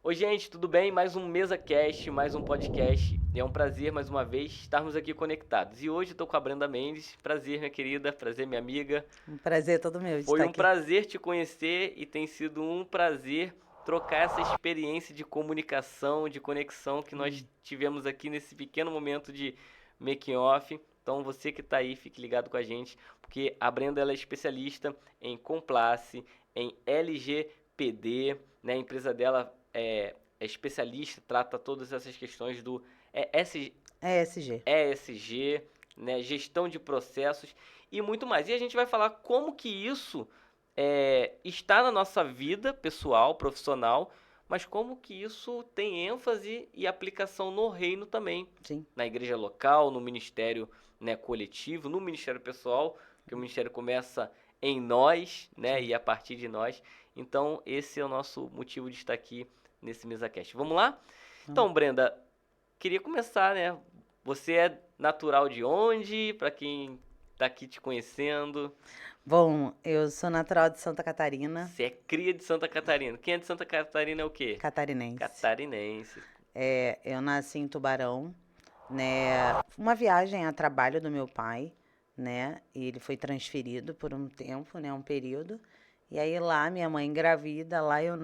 Oi, gente, tudo bem? Mais um MesaCast, mais um podcast. E é um prazer, mais uma vez, estarmos aqui conectados. E hoje eu tô com a Brenda Mendes. Prazer, minha querida. Prazer, minha amiga. Um prazer todo meu de Foi estar um aqui. prazer te conhecer e tem sido um prazer trocar essa experiência de comunicação, de conexão que nós tivemos aqui nesse pequeno momento de making off. Então você que está aí, fique ligado com a gente, porque a Brenda ela é especialista em compliance, em LGPD, né? A empresa dela é especialista, trata todas essas questões do ESG. ESG, né, gestão de processos e muito mais. E a gente vai falar como que isso está na nossa vida pessoal, profissional, mas como que isso tem ênfase e aplicação no reino também, Sim. na igreja local, no ministério, né, coletivo, no ministério pessoal, que o ministério começa em nós, né, Sim. e a partir de nós. Então, esse é o nosso motivo de estar aqui nesse MesaCast. Vamos lá? Então, Brenda, queria começar, né? Você é natural de onde? Para quem tá aqui te conhecendo. Bom, eu sou natural de Santa Catarina, Você é cria de Santa Catarina. Quem é de Santa Catarina é o quê? catarinense. Catarinense. Eu nasci em Tubarão, né? Uma viagem a trabalho do meu pai, né? E ele foi transferido por um tempo, né? Um período. E aí lá, minha mãe engravida, lá eu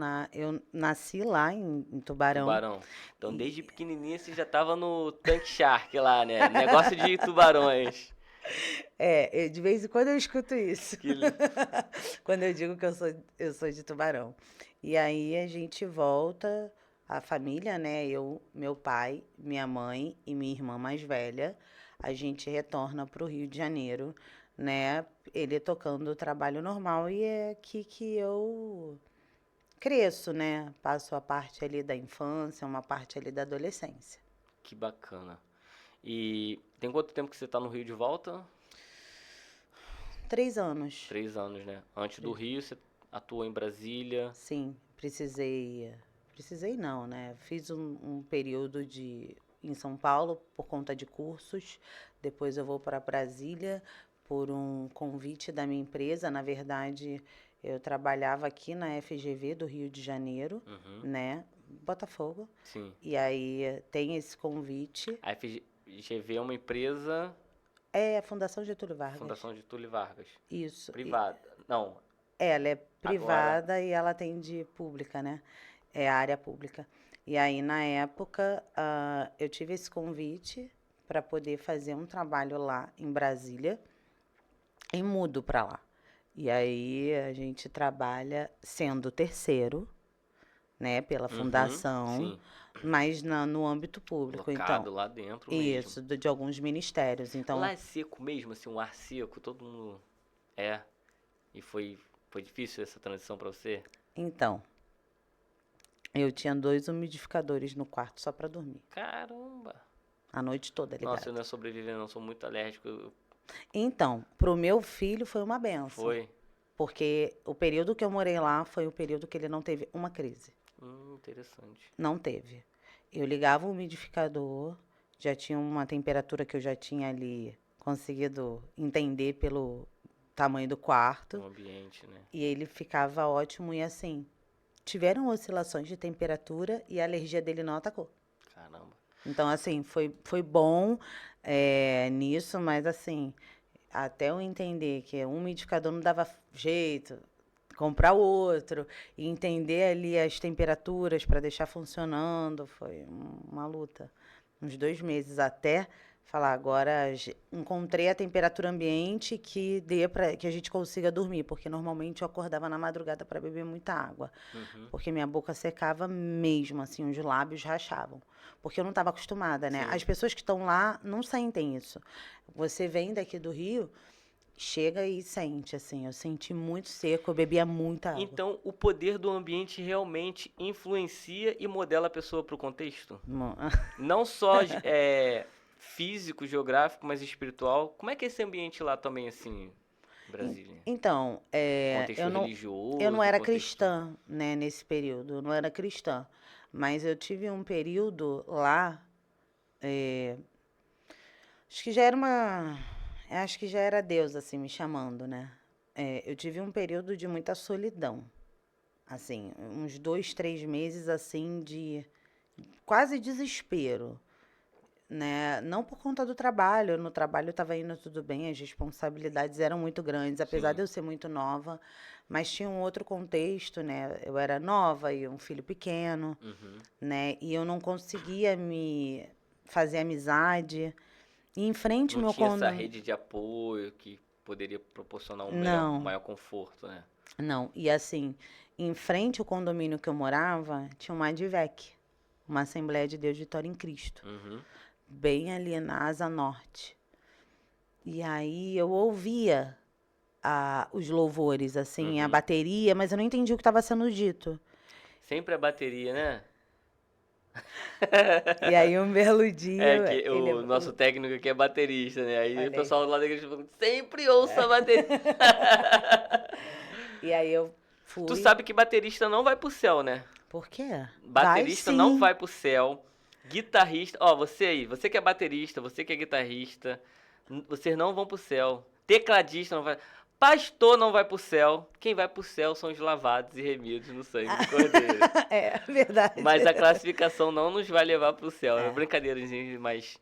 nasci lá em Tubarão. Tubarão. Então, desde E pequenininha você já tava no Tank Shark lá, né? Negócio de tubarões. de vez em quando eu escuto isso. Que... Quando eu digo que eu sou de Tubarão. E aí a gente volta, a família, né? Eu, meu pai, minha mãe e minha irmã mais velha, a gente retorna para o Rio de Janeiro, né? Ele tocando o trabalho normal e é aqui que eu cresço, né? Passo a parte ali da infância, uma parte ali da adolescência. que bacana. E tem quanto tempo que você tá no Rio de volta? 3 anos. 3 anos, né? Antes do Rio, você atuou em Brasília. Sim, precisei. Precisei não, né? Fiz um período em São Paulo por conta de cursos. Depois eu vou para Brasília por um convite da minha empresa. Na verdade, eu trabalhava aqui na FGV do Rio de Janeiro, Uhum. né? Botafogo. Sim. E aí tem esse convite. A FGV é uma empresa, É a Fundação Getúlio Vargas. Fundação Getúlio Vargas, Isso. privada. Não, Ela é agora, privada e ela atende pública, né? É a área pública. E aí, na época, eu tive esse convite para poder fazer um trabalho lá em Brasília e mudo para lá. E aí a gente trabalha sendo terceiro, né, pela uhum, fundação, sim, mas no âmbito público. Então, colocado lá dentro mesmo. isso, de alguns ministérios. Lá Então, é seco mesmo, assim, um ar seco, todo mundo é. E foi difícil essa transição pra você? então, eu tinha 2 umidificadores no quarto só para dormir, Caramba! a noite toda Nossa, eu ligado. não ia sobreviver, não, sou muito alérgico. Então, pro meu filho foi uma benção, Foi? porque o período que eu morei lá foi o período que ele não teve uma crise. Interessante. Não teve. Eu ligava o umidificador, já tinha uma temperatura que eu já tinha ali conseguido entender pelo tamanho do quarto, O ambiente, né? e ele ficava ótimo e assim, tiveram oscilações de temperatura e a alergia dele não atacou. Caramba. Então, assim, foi bom nisso, mas assim, até eu entender que um umidificador não dava jeito, comprar outro e entender ali as temperaturas para deixar funcionando, foi uma luta. Uns 2 meses até falar, agora encontrei a temperatura ambiente que dê para que a gente consiga dormir, porque normalmente eu acordava na madrugada para beber muita água, Uhum, porque minha boca secava mesmo, assim, os lábios rachavam, porque eu não estava acostumada, né? sim. As pessoas que estão lá não sentem isso. Você vem daqui do Rio, chega e sente, assim. Eu senti muito seco, eu bebia muita água. Então, o poder do ambiente realmente influencia e modela a pessoa para o contexto? Não só físico, geográfico, mas espiritual. Como é que é esse ambiente lá também, assim, em Brasília? Então, Contexto eu não religioso, era contexto. cristã, né, nesse período. Eu não era cristã. Mas eu tive um período lá, acho que já era uma. Acho que já era Deus, assim, me chamando, né? Eu tive um período de muita solidão. assim, uns 2, 3 meses, assim, de quase desespero, né? Não por conta do trabalho, no trabalho estava indo tudo bem, as responsabilidades eram muito grandes, apesar de Sim. eu ser muito nova, mas tinha um outro contexto, né? Eu era nova e um filho pequeno, Uhum. né? E eu não conseguia me fazer amizade. E em frente ao Não meu tinha essa condomínio. rede de apoio que poderia proporcionar um Não, maior conforto, né? não. E assim, em frente ao condomínio que eu morava, tinha uma ADVEC, uma Assembleia de Deus de Vitória em Cristo, Uhum. bem ali na Asa Norte. E aí eu ouvia os louvores, assim, a Uhum. bateria, mas eu não entendi o que estava sendo dito. Sempre a bateria, né? E aí um belo É dia, que o nosso técnico aqui é baterista, né? Aí o olha aí. pessoal lá da igreja falou, sempre ouça a bateria. E aí eu Tu fui. sabe que baterista não vai pro céu, né? Por quê? Vai Baterista não sim. vai pro céu. Guitarrista, ó, você aí, você que é baterista, você que é guitarrista, vocês não vão pro céu. Tecladista não vai. Pastor não vai pro céu. Quem vai pro céu são os lavados e remidos no sangue do Cordeiro. É verdade. Mas a classificação não nos vai levar pro céu. É É. brincadeira, gente, mas.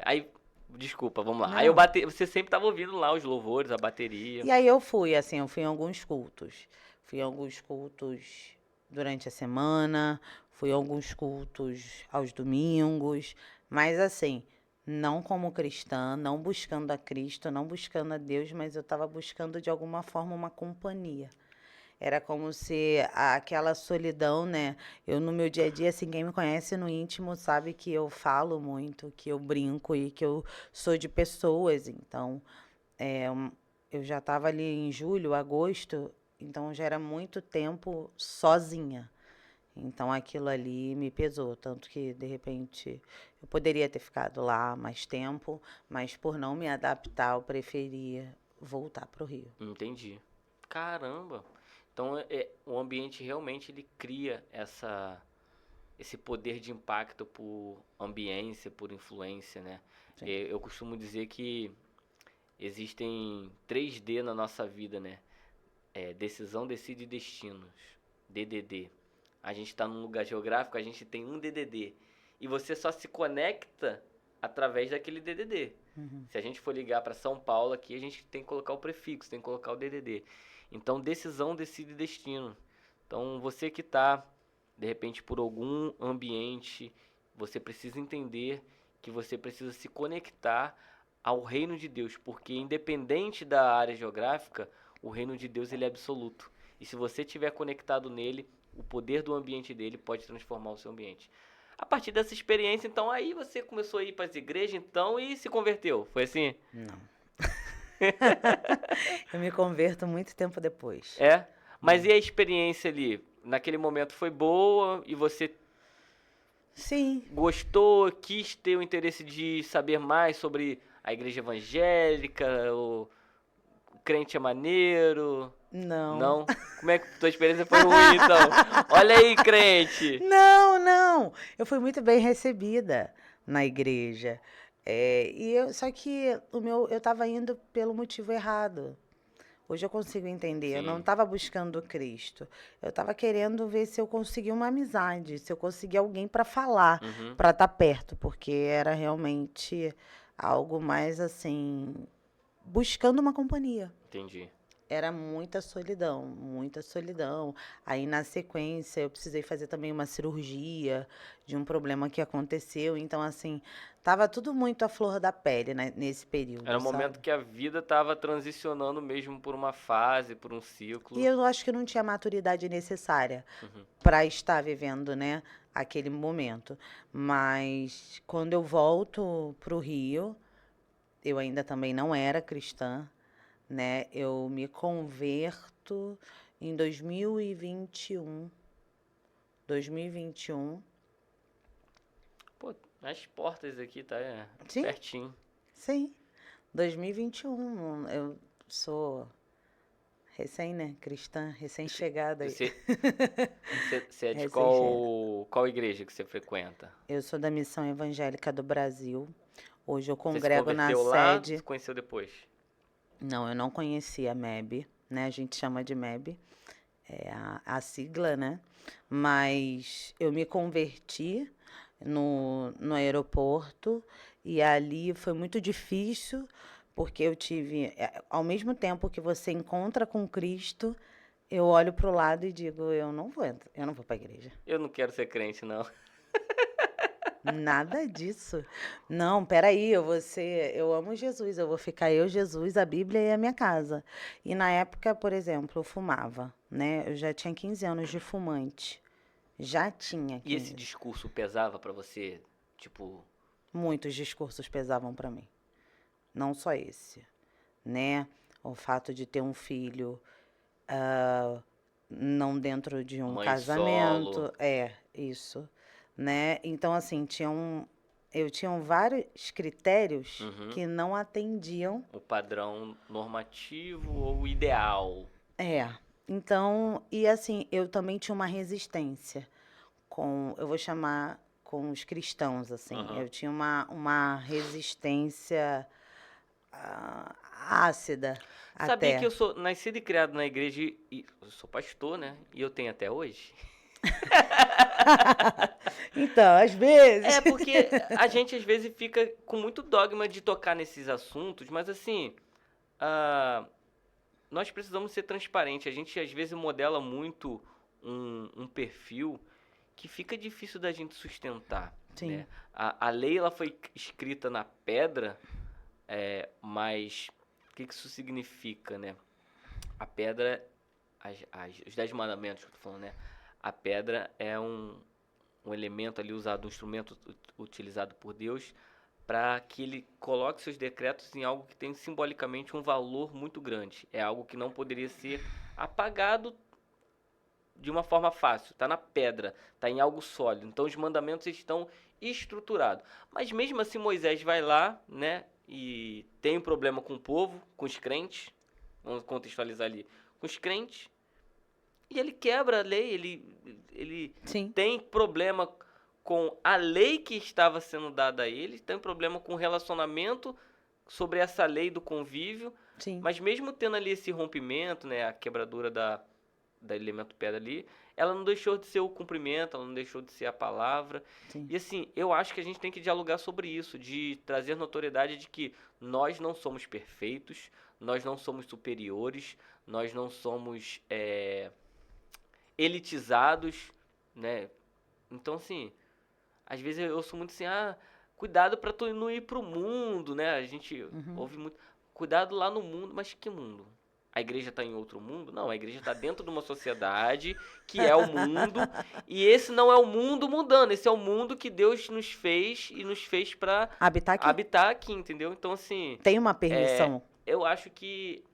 Aí, desculpa, vamos lá. Aí Não. você sempre tava ouvindo lá os louvores, a bateria. E aí eu fui, assim, eu fui em alguns cultos. Fui em alguns cultos durante a semana, fui em alguns cultos aos domingos, mas assim, não como cristã, não buscando a Cristo, não buscando a Deus, mas eu estava buscando de alguma forma uma companhia. Era como se aquela solidão, né? Eu no meu dia a dia, assim, quem me conhece no íntimo sabe que eu falo muito, que eu brinco e que eu sou de pessoas. Então, eu já estava ali em julho, agosto, então já era muito tempo sozinha. Então aquilo ali me pesou, tanto que de repente eu poderia ter ficado lá mais tempo, mas por não me adaptar, eu preferia voltar para o Rio. Entendi. Caramba. Então o ambiente realmente ele cria esse poder de impacto por ambiência, por influência, né? Sim. Eu costumo dizer que existem 3D na nossa vida, né? Decisão, decide destinos. DDD. A gente está num lugar geográfico, a gente tem um DDD. E você só se conecta através daquele DDD. Se a gente for ligar para São Paulo aqui, a gente tem que colocar o prefixo, tem que colocar o DDD. Então, decisão decide destino. Então, você que está, de repente, por algum ambiente, você precisa entender que você precisa se conectar ao reino de Deus, porque independente da área geográfica, o reino de Deus ele é absoluto. E se você estiver conectado nele, o poder do ambiente dele pode transformar o seu ambiente. A partir dessa experiência, então, aí você começou a ir para as igrejas, então, e se converteu. Foi assim? Não. Eu me converto muito tempo depois. É? Mas e a experiência ali? Naquele momento foi boa e você Sim. gostou, quis ter o interesse de saber mais sobre a igreja evangélica, o crente é maneiro? Não. Não? Como é que tua experiência foi ruim, então? Olha aí, crente! Não, não. Eu fui muito bem recebida na igreja. Só que eu estava indo pelo motivo errado. Hoje eu consigo entender. Eu não Sim. estava buscando Cristo. Eu estava querendo ver se eu conseguia uma amizade, se eu conseguia alguém para falar, Uhum, para estar perto, porque era realmente algo mais assim, buscando uma companhia. entendi. Era muita solidão, muita solidão. Aí, na sequência, eu precisei fazer também uma cirurgia de um problema que aconteceu. Então, assim, tava tudo muito à flor da pele, né, nesse Era período, um sabe? momento que a vida estava transicionando mesmo por uma fase, por um E ciclo. eu acho que eu não tinha a maturidade necessária Uhum. para estar vivendo, né, aquele momento. Mas quando eu volto pro Rio, eu ainda também não era cristã, né? Eu me converto em 2021. 2021. Pô, as portas aqui, tá? Sim, Pertinho. sim. 2021. Eu sou né? Cristã, recém-chegada aí. Você é de Recém-chegada. qual igreja que você frequenta? Eu sou da Missão Evangélica do Brasil. Hoje eu Você se congrego na converteu lá ou sede. se conheceu depois? Não, eu não conhecia a MEB, né? A gente chama de MEB. é a sigla, né? Mas eu me converti no aeroporto e ali foi muito difícil, porque eu tive, ao mesmo tempo que você encontra com Cristo, eu olho para o lado e digo, eu não vou para a igreja. Eu não quero ser crente, não. Nada disso. Não, peraí, eu amo Jesus, eu vou ficar eu, Jesus, a Bíblia e a minha casa. E na época, por exemplo, eu fumava, né? Eu já tinha 15 anos de fumante. Já tinha E esse 15. discurso pesava pra você? Tipo, Muitos discursos pesavam para mim. Não só esse, né? O fato de ter um filho não dentro de um mãe solo. casamento, isso, né? Então, assim, eu tinha vários critérios Uhum. que não atendiam. O padrão normativo ou ideal. É. Então, e assim, eu também tinha uma resistência eu vou chamar com os cristãos, assim. Aham. Eu tinha uma resistência ácida Sabia que até. eu sou nascido e criado na igreja e eu sou pastor, né? E eu tenho até hoje. Então, às vezes. É porque a gente às vezes fica com muito dogma de tocar nesses assuntos, mas assim, ah, nós precisamos ser transparentes. A gente às vezes modela muito um perfil que fica difícil da gente sustentar, Sim, né? A lei ela foi escrita na pedra, mas o que isso significa, né? A pedra, os 10 mandamentos que eu tô falando, né? A pedra é um elemento ali usado, um instrumento utilizado por Deus para que ele coloque seus decretos em algo que tem simbolicamente um valor muito grande. É algo que não poderia ser apagado de uma forma fácil. Está na pedra, está em algo sólido. Então os mandamentos estão estruturados. Mas mesmo assim Moisés vai lá, né, e tem um problema com o povo, com os crentes. Vamos contextualizar ali. Com os crentes. E ele quebra a lei, ele sim, tem problema com a lei que estava sendo dada a ele, tem problema com o relacionamento sobre essa lei do convívio, sim, mas mesmo tendo ali esse rompimento, né, a quebradura da elemento pedra ali, ela não deixou de ser o cumprimento, ela não deixou de ser a palavra. sim. E assim, eu acho que a gente tem que dialogar sobre isso, de trazer notoriedade de que nós não somos perfeitos, nós não somos superiores, nós não somos elitizados, né? Então, assim, às vezes eu ouço muito assim, cuidado pra tu não ir pro mundo, né? A gente ouve muito, cuidado lá no mundo, mas que mundo? A igreja tá em outro mundo? Não, a igreja tá dentro de uma sociedade que é o mundo, e esse não é o mundo mundano, esse é o mundo que Deus nos fez e nos fez pra Habitar aqui. habitar aqui, entendeu? Então, assim, Tem uma permissão. eu acho que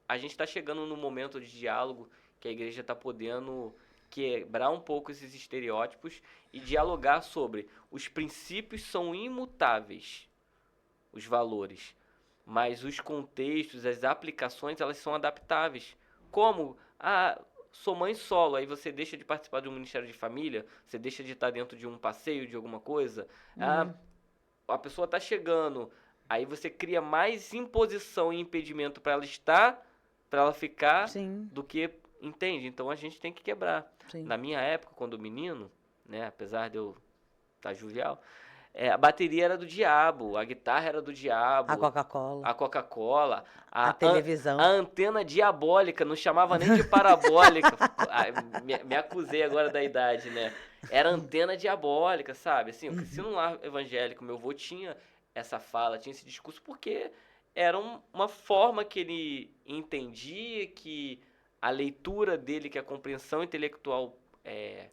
a gente está chegando num momento de diálogo que a igreja está podendo quebrar um pouco esses estereótipos e dialogar sobre os princípios são imutáveis, os valores, mas os contextos, as aplicações, elas são adaptáveis. Como? Sou mãe solo, aí você deixa de participar de um ministério de família, você deixa de estar dentro de um passeio, de alguma coisa. A pessoa está chegando, aí você cria mais imposição e impedimento para ela estar, para ela ficar, Sim, do que entende. Então a gente tem que quebrar. sim. Na minha época, quando menino, né, apesar de eu estar jovial, a bateria era do diabo, a guitarra era do A diabo, Coca-Cola, a Coca-Cola, a a televisão. antena diabólica, não chamava nem de parabólica. Me acusei agora da idade, né? Era antena diabólica, sabe? Assim, eu cresci num lar evangélico, meu avô tinha essa fala, tinha esse discurso, porque era uma forma que ele entendia que a leitura dele, que a compreensão intelectual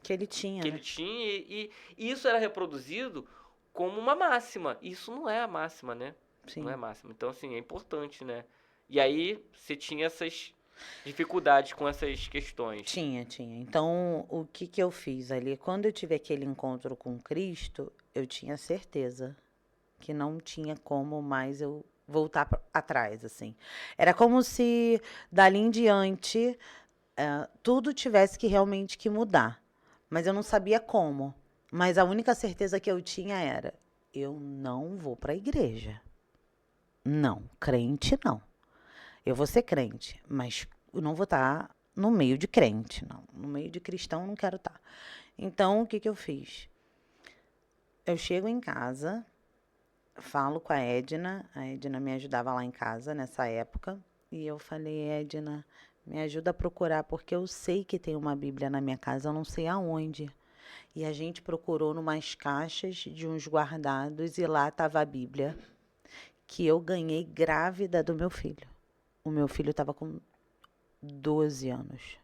Que ele tinha, que ele né? tinha, e isso era reproduzido como uma máxima. Isso não é a máxima, né? Não é Sim. máxima. Então, assim, é importante, né? E aí, você tinha essas dificuldades com essas questões. Tinha, tinha. Então, o que que eu fiz ali? Quando eu tive aquele encontro com Cristo, eu tinha certeza que não tinha como mais eu voltar atrás, assim. Era como se dali em diante tudo tivesse que realmente que mudar. Mas eu não sabia como. Mas a única certeza que eu tinha era: eu não vou para a igreja. Não, crente não. Eu vou ser crente, mas eu não vou estar no meio de crente, não. No meio de cristão, não quero estar. Então, o que eu fiz? Eu chego em casa, falo com a Edna me ajudava lá em casa nessa época, e eu falei, Edna, me ajuda a procurar, porque eu sei que tem uma Bíblia na minha casa, eu não sei aonde. E a gente procurou numas caixas de uns guardados, e lá estava a Bíblia, que eu ganhei grávida do meu filho. O meu filho estava com 12 anos.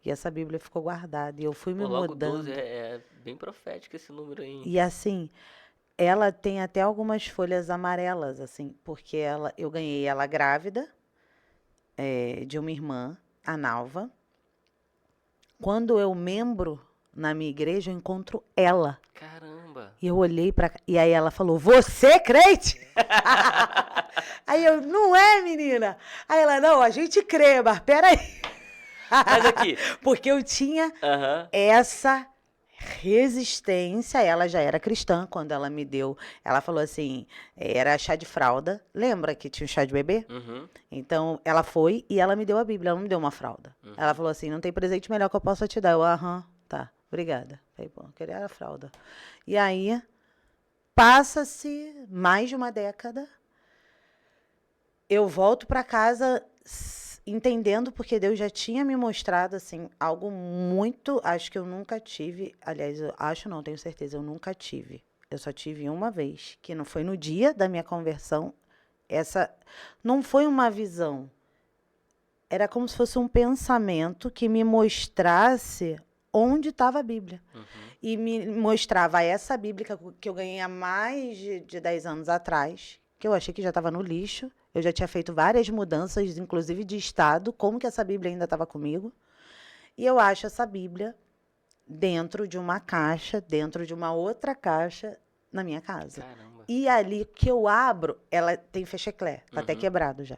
E essa Bíblia ficou guardada, e eu fui me Pô, logo 12 mudando. é bem profético esse número aí, hein? E assim, ela tem até algumas folhas amarelas, assim, porque eu ganhei ela grávida, de uma irmã, a Nalva. Quando eu membro na minha igreja, eu encontro ela. Caramba! E eu olhei pra cá, e aí ela falou, você é crente? Aí eu, não é, menina? Aí ela, não, a gente crê, mas peraí. Mas aqui, Porque eu tinha aham, essa resistência. Ela já era cristã quando ela me deu. Ela falou assim: era chá de fralda. Lembra que tinha o chá de bebê? uhum, Então ela foi e ela me deu a Bíblia. Ela não me deu uma fralda. Ela falou assim: não tem presente melhor que eu possa te dar. Eu, aham, tá, obrigada. Falei, bom, queria a fralda. E aí, passa-se mais de uma década. Eu volto para casa entendendo, porque Deus já tinha me mostrado assim algo muito, acho que eu nunca tive, aliás, eu acho não, tenho certeza, eu nunca tive. Eu só tive uma vez, que não foi no dia da minha conversão. Essa não foi uma visão. Era como se fosse um pensamento que me mostrasse onde estava a Bíblia. uhum. E me mostrava essa Bíblia que eu ganhei há mais de 10 anos atrás, que eu achei que já estava no lixo. Eu já tinha feito várias mudanças, inclusive de estado, como que essa Bíblia ainda estava comigo. E eu acho essa Bíblia dentro de uma caixa, dentro de uma outra caixa, na minha casa. Caramba. E ali que eu abro, ela tem fecheclé, tá até Uhum. quebrado já.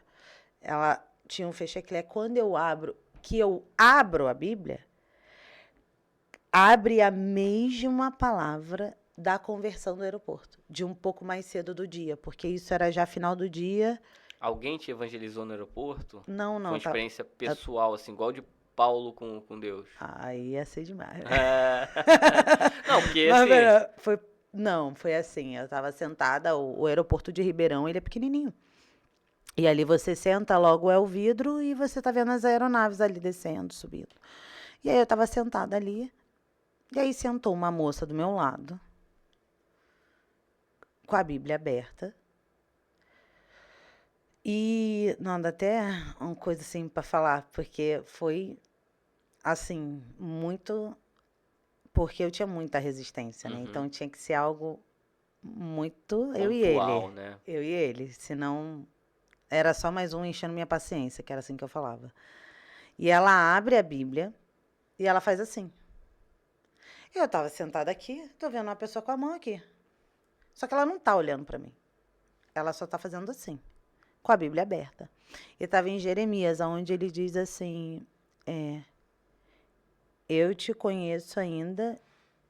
Ela tinha um fecheclé. Quando eu abro a Bíblia, abre a mesma palavra da conversão do aeroporto, de um pouco mais cedo do dia, porque isso era já final do dia. Alguém te evangelizou no aeroporto? Não, Foi não, uma tá. experiência pessoal, assim, igual de Paulo com Deus. Aí ia ser demais. É. Não, porque Mas, assim. pera, foi assim, eu tava sentada, o aeroporto de Ribeirão, ele é pequenininho. E ali você senta, logo é o vidro e você tá vendo as aeronaves ali descendo, subindo. E aí eu tava sentada ali, e aí sentou uma moça do meu lado, com a Bíblia aberta. E, não, dá até uma coisa assim para falar, porque foi, assim, muito. Porque eu tinha muita resistência, né? Uhum. Então tinha que ser algo muito eu e Pontual, ele. né? Eu e ele. Senão era só mais um enchendo minha paciência, que era assim que eu falava. E ela abre a Bíblia e ela faz assim. Eu tava sentada aqui, tô vendo uma pessoa com a mão aqui. Só que ela não tá olhando para mim. Ela só tá fazendo assim, com a Bíblia aberta. E estava em Jeremias, onde ele diz assim: eu te conheço ainda,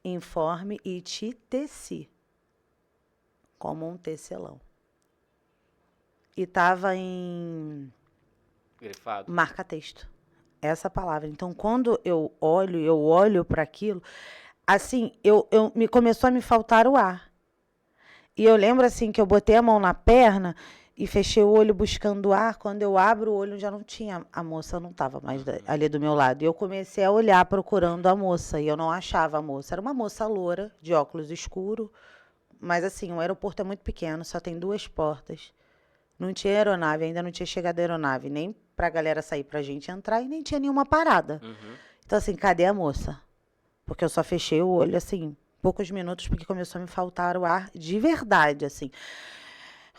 informe e te teci, como um tecelão. E estava em Grifado. marca-texto, essa palavra. Então, quando eu olho para aquilo, assim, me começou a me faltar o ar. E eu lembro assim que eu botei a mão na perna e fechei o olho buscando ar. Quando eu abro o olho, já não tinha. A moça não estava mais ali do meu lado. E eu comecei a olhar procurando a moça. E eu não achava a moça. Era uma moça loura, de óculos escuros. Mas assim, o aeroporto é muito pequeno, só tem 2 portas. Não tinha aeronave, ainda não tinha chegado a aeronave. Nem pra galera sair pra gente entrar e nem tinha nenhuma parada. Uhum. Então assim, cadê a moça? Porque eu só fechei o olho assim, poucos minutos, porque começou a me faltar o ar de verdade, assim.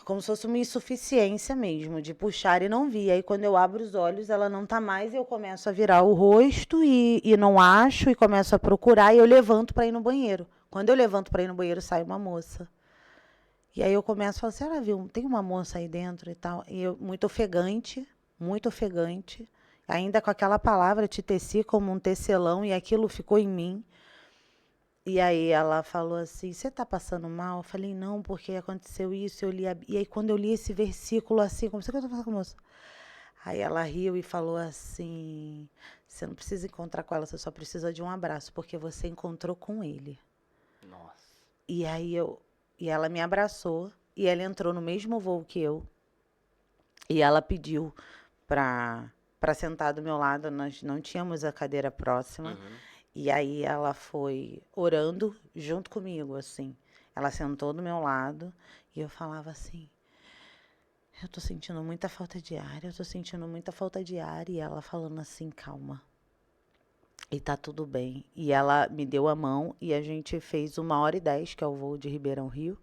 Como se fosse uma insuficiência mesmo, de puxar e não vi. Aí quando eu abro os olhos, ela não tá mais, e eu começo a virar o rosto e não acho, e começo a procurar, e eu levanto para ir no banheiro. Quando eu levanto para ir no banheiro, sai uma moça. E aí eu começo a falar assim, ela viu, tem uma moça aí dentro e tal. E eu, muito ofegante, ainda com aquela palavra, te teci como um tecelão, e aquilo ficou em mim. E aí ela falou assim, você tá passando mal? Eu falei, não, porque aconteceu isso, eu li e aí quando eu li esse versículo assim, como você que eu tô falando com a moça? Aí ela riu e falou assim: você não precisa encontrar com ela, você só precisa de um abraço, porque você encontrou com ele. Nossa. E aí e ela me abraçou e ela entrou no mesmo voo que eu. E ela pediu para sentar do meu lado, nós não tínhamos a cadeira próxima. Uhum. E aí ela foi orando junto comigo, assim. Ela sentou do meu lado e eu falava assim: eu tô sentindo muita falta de ar, eu tô sentindo muita falta de ar. E ela falando assim: calma. E tá tudo bem. E ela me deu a mão e a gente fez 1h10, que é o voo de Ribeirão Rio.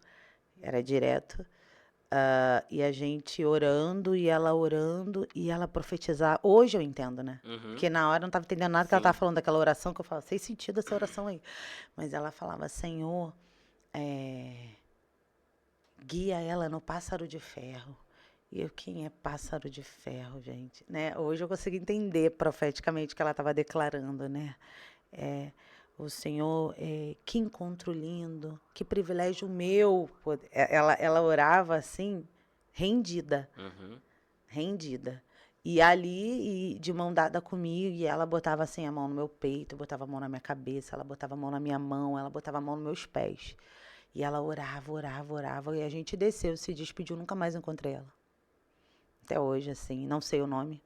Era direto. E a gente orando e ela profetizar. Hoje eu entendo, né? Uhum. Porque na hora eu não estava entendendo nada que ela Sim. estava falando daquela oração, que eu falava, sem sentido essa oração aí. Mas ela falava: Senhor, guia ela no pássaro de ferro. E eu, quem é pássaro de ferro, gente? Né? Hoje eu consigo entender profeticamente o que ela estava declarando, né? O Senhor, que encontro lindo, que privilégio meu. Ela orava assim, rendida, Uhum. rendida. E ali, de mão dada comigo, e ela botava assim a mão no meu peito, botava a mão na minha cabeça, ela botava a mão na minha mão, ela botava a mão nos meus pés. E ela orava, orava, orava, e a gente desceu, se despediu, nunca mais encontrei ela. Até hoje, assim, não sei o nome,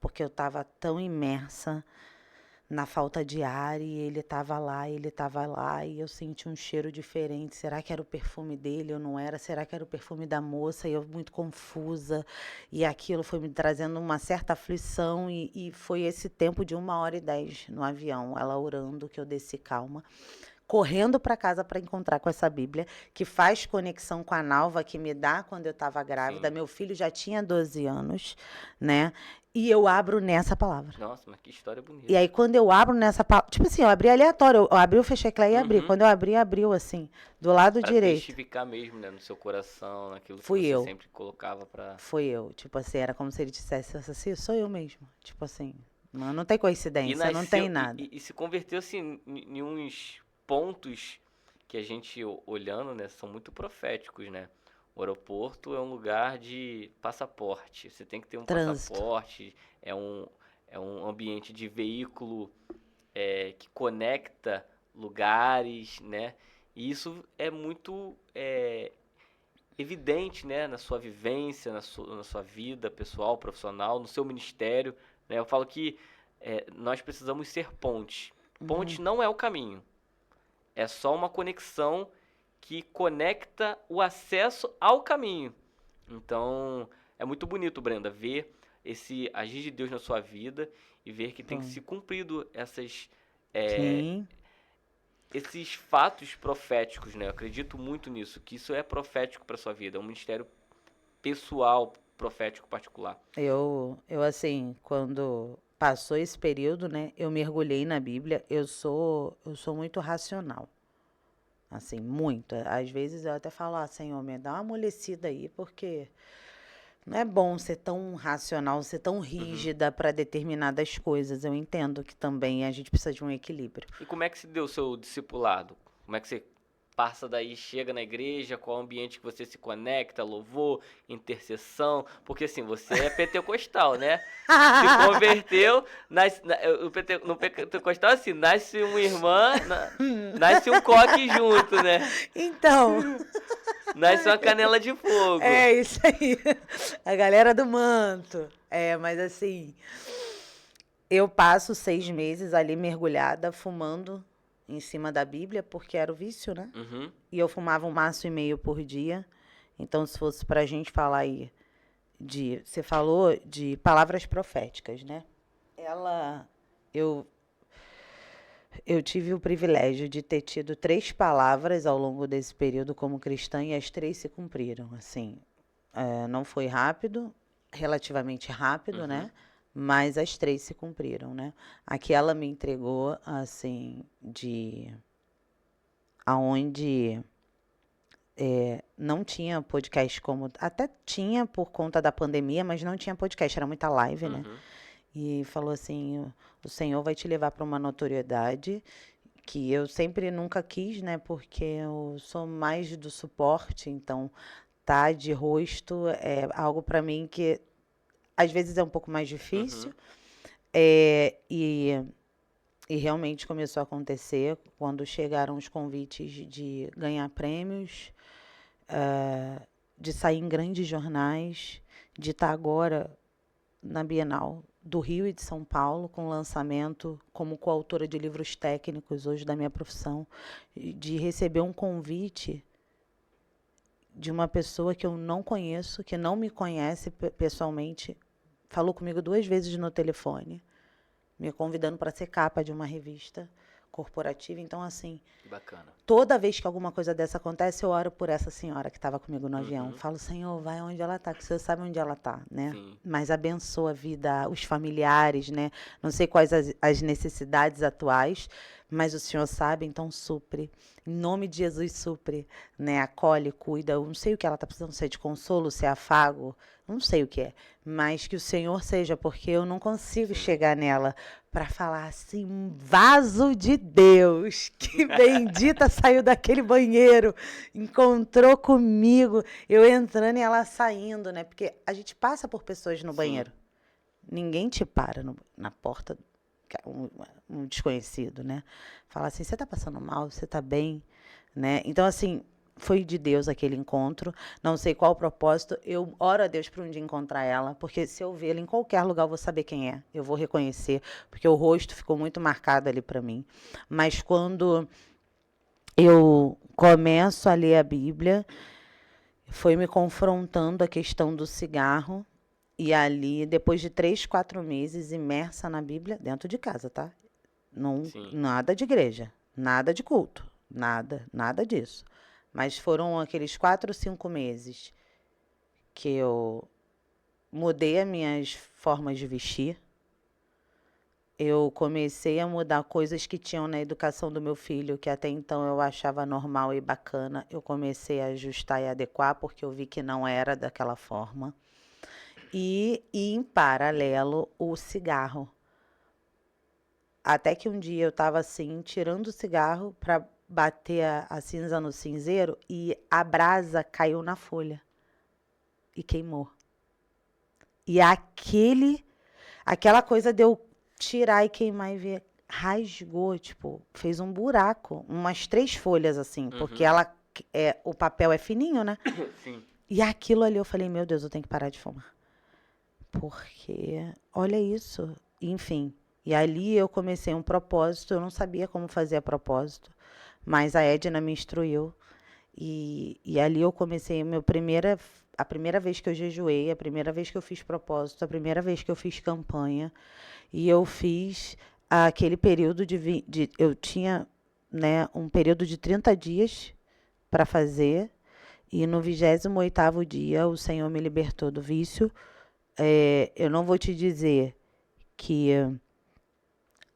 porque eu estava tão imersa na falta de ar e ele estava lá e eu senti um cheiro diferente. Será que era o perfume dele ou não era? Será que era o perfume da moça? E eu muito confusa. E aquilo foi me trazendo uma certa aflição e foi esse tempo de 1h10 no avião, ela orando, que eu desci calma. Correndo para casa para encontrar com essa Bíblia, que faz conexão com a Nalva, que me dá quando eu estava grávida. Sim. Meu filho já tinha 12 anos, né? E eu abro nessa palavra. Nossa, mas que história bonita. E aí, quando eu abro nessa palavra, tipo assim, eu abri aleatório, eu abri, eu fechei aquela e abri. Uhum. Quando eu abri, abriu assim, do lado Pra direito. testificar mesmo, né, no seu coração, naquilo que Fui você eu. sempre colocava pra... Fui eu. Tipo assim, era como se ele dissesse assim: sou eu mesmo. Tipo assim, não tem coincidência, não tem nada. E se converteu assim em uns pontos que a gente olhando, né, são muito proféticos, né? O aeroporto é um lugar de passaporte. Você tem que ter um Trânsito. passaporte. É um ambiente de veículo que conecta lugares, né? E isso é muito evidente, né, na sua vivência, na sua vida pessoal, profissional, no seu ministério, né? Eu falo que nós precisamos ser pontes. Ponte não é o caminho, é só uma conexão que conecta o acesso ao caminho. Então, é muito bonito, Brenda, ver esse agir de Deus na sua vida e ver que tem se cumprido Sim. esses fatos proféticos, né? Eu acredito muito nisso, que isso é profético para sua vida, é um ministério pessoal, profético particular. Eu assim, quando passou esse período, né, eu mergulhei na Bíblia. Eu sou muito racional. Assim, muito. Às vezes eu até falo: Senhor, me dá uma amolecida aí, porque não é bom ser tão racional, ser tão rígida para determinadas coisas. Eu entendo que também a gente precisa de um equilíbrio. E como é que se deu o seu discipulado? Como é que você passa daí, chega na igreja, qual é o ambiente que você se conecta, louvor, intercessão? Porque assim, você é pentecostal, né? Se converteu, no pentecostal assim, nasce uma irmã, nasce um coque junto, né? Então, Nasce uma canela de fogo. é isso aí. A galera do manto. Mas assim, eu passo 6 meses ali mergulhada, fumando em cima da Bíblia, porque era o vício, né? Uhum. E eu fumava 1,5 maço por dia. Então, se fosse pra gente falar aí você falou de palavras proféticas, né? Eu, eu tive o privilégio de ter tido 3 palavras ao longo desse período como cristã e as 3 se cumpriram, assim. Não foi rápido, relativamente rápido, né? Mas as 3 se cumpriram, né? Aqui ela me entregou, assim, aonde não tinha podcast como... Até tinha por conta da pandemia, mas não tinha podcast, era muita live, né? E falou assim: o Senhor vai te levar para uma notoriedade que eu sempre nunca quis, né? Porque eu sou mais do suporte, então tá de rosto é algo para mim que às vezes é um pouco mais Uhum. difícil. E realmente começou a acontecer quando chegaram os convites de ganhar prêmios, de sair em grandes jornais, de estar agora na Bienal do Rio e de São Paulo, com lançamento como coautora de livros técnicos hoje da minha profissão, de receber um convite de uma pessoa que eu não conheço, que não me conhece pessoalmente, falou comigo 2 vezes no telefone, me convidando para ser capa de uma revista corporativa. Então, assim, Que bacana. toda vez que alguma coisa dessa acontece, eu oro por essa senhora que estava comigo no avião. Uhum. Falo, Senhor, vai onde ela está, que o Senhor sabe onde ela está, né? Sim. Mas abençoa a vida, os familiares, né? Não sei quais as necessidades atuais, mas o Senhor sabe, então supre. Em nome de Jesus, supre, né? Acolhe, cuida. Eu não sei o que ela está precisando, se é de consolo, se é afago, não sei o que é. Mas que o Senhor seja, porque eu não consigo chegar nela para falar assim, um vaso de Deus, que bendita saiu daquele banheiro, encontrou comigo, eu entrando e ela saindo, né? Porque a gente passa por pessoas no Sim. banheiro. Ninguém te para na porta, um desconhecido, né? Fala assim, você tá passando mal, você tá bem, né? Então, assim, foi de Deus aquele encontro. Não sei qual o propósito. Eu oro a Deus para um dia encontrar ela, porque se eu vê-la em qualquer lugar, eu vou saber quem é. Eu vou reconhecer, porque o rosto ficou muito marcado ali para mim. Mas quando eu começo a ler a Bíblia, foi me confrontando a questão do cigarro. E ali, depois de 3, 4 meses imersa na Bíblia, dentro de casa, tá? Não, Sim. nada de igreja, nada de culto, nada disso. Mas foram aqueles 4, 5 meses que eu mudei as minhas formas de vestir. Eu comecei a mudar coisas que tinham na educação do meu filho, que até então eu achava normal e bacana. Eu comecei a ajustar e adequar, porque eu vi que não era daquela forma. E em paralelo, o cigarro. Até que um dia eu estava assim, tirando o cigarro para bater a cinza no cinzeiro e a brasa caiu na folha e queimou. E aquela coisa de eu tirar e queimar e ver, rasgou, tipo, fez um buraco, umas 3 folhas assim, porque o papel é fininho, né? Sim. E aquilo ali eu falei, meu Deus, eu tenho que parar de fumar. Porque, olha isso, enfim. E ali eu comecei um propósito, eu não sabia como fazer a propósito, mas a Edna me instruiu. E ali eu comecei a primeira vez que eu jejuei, a primeira vez que eu fiz propósito, a primeira vez que eu fiz campanha. E eu fiz aquele período eu tinha, né, um período de 30 dias para fazer. E no 28º dia o Senhor me libertou do vício. Eu não vou te dizer que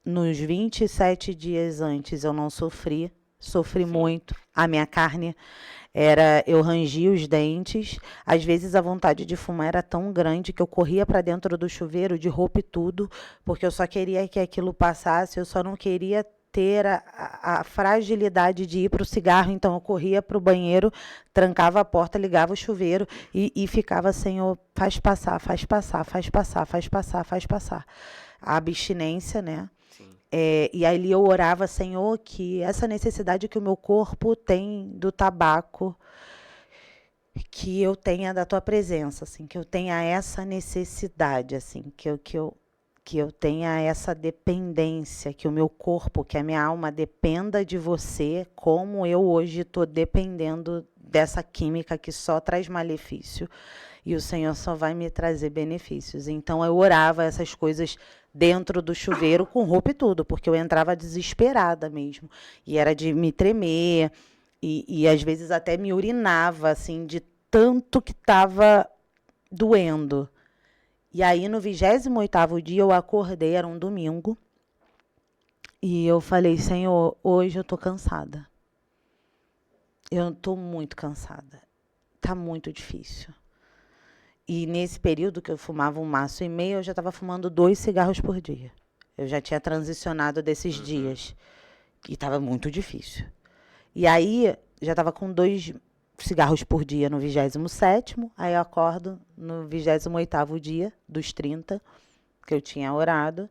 nos 27 dias antes eu não sofri Sim. muito. A minha carne eu rangia os dentes. Às vezes a vontade de fumar era tão grande que eu corria para dentro do chuveiro de roupa e tudo, porque eu só queria que aquilo passasse, eu só não queria ter a fragilidade de ir para o cigarro, então eu corria para o banheiro, trancava a porta, ligava o chuveiro e ficava, Senhor, faz passar, faz passar, faz passar, faz passar, faz passar. A abstinência, né? Sim. E ali eu orava, Senhor, que essa necessidade que o meu corpo tem do tabaco, que eu tenha da tua presença, assim, que eu tenha essa necessidade, assim, que eu tenha essa dependência, que o meu corpo, que a minha alma dependa de você, como eu hoje estou dependendo dessa química que só traz malefício. E o Senhor só vai me trazer benefícios. Então eu orava essas coisas dentro do chuveiro com roupa e tudo, porque eu entrava desesperada mesmo. E era de me tremer, e às vezes até me urinava, assim, de tanto que estava doendo. E aí no 28º dia eu acordei, era um domingo, e eu falei, Senhor, hoje eu tô cansada. Eu tô muito cansada. Tá muito difícil. E nesse período que eu fumava 1,5 maço, eu já estava fumando 2 cigarros por dia. Eu já tinha transicionado desses dias. E estava muito difícil. E aí, já estava com cigarros por dia no 27º, aí eu acordo no 28º dia dos 30, que eu tinha orado,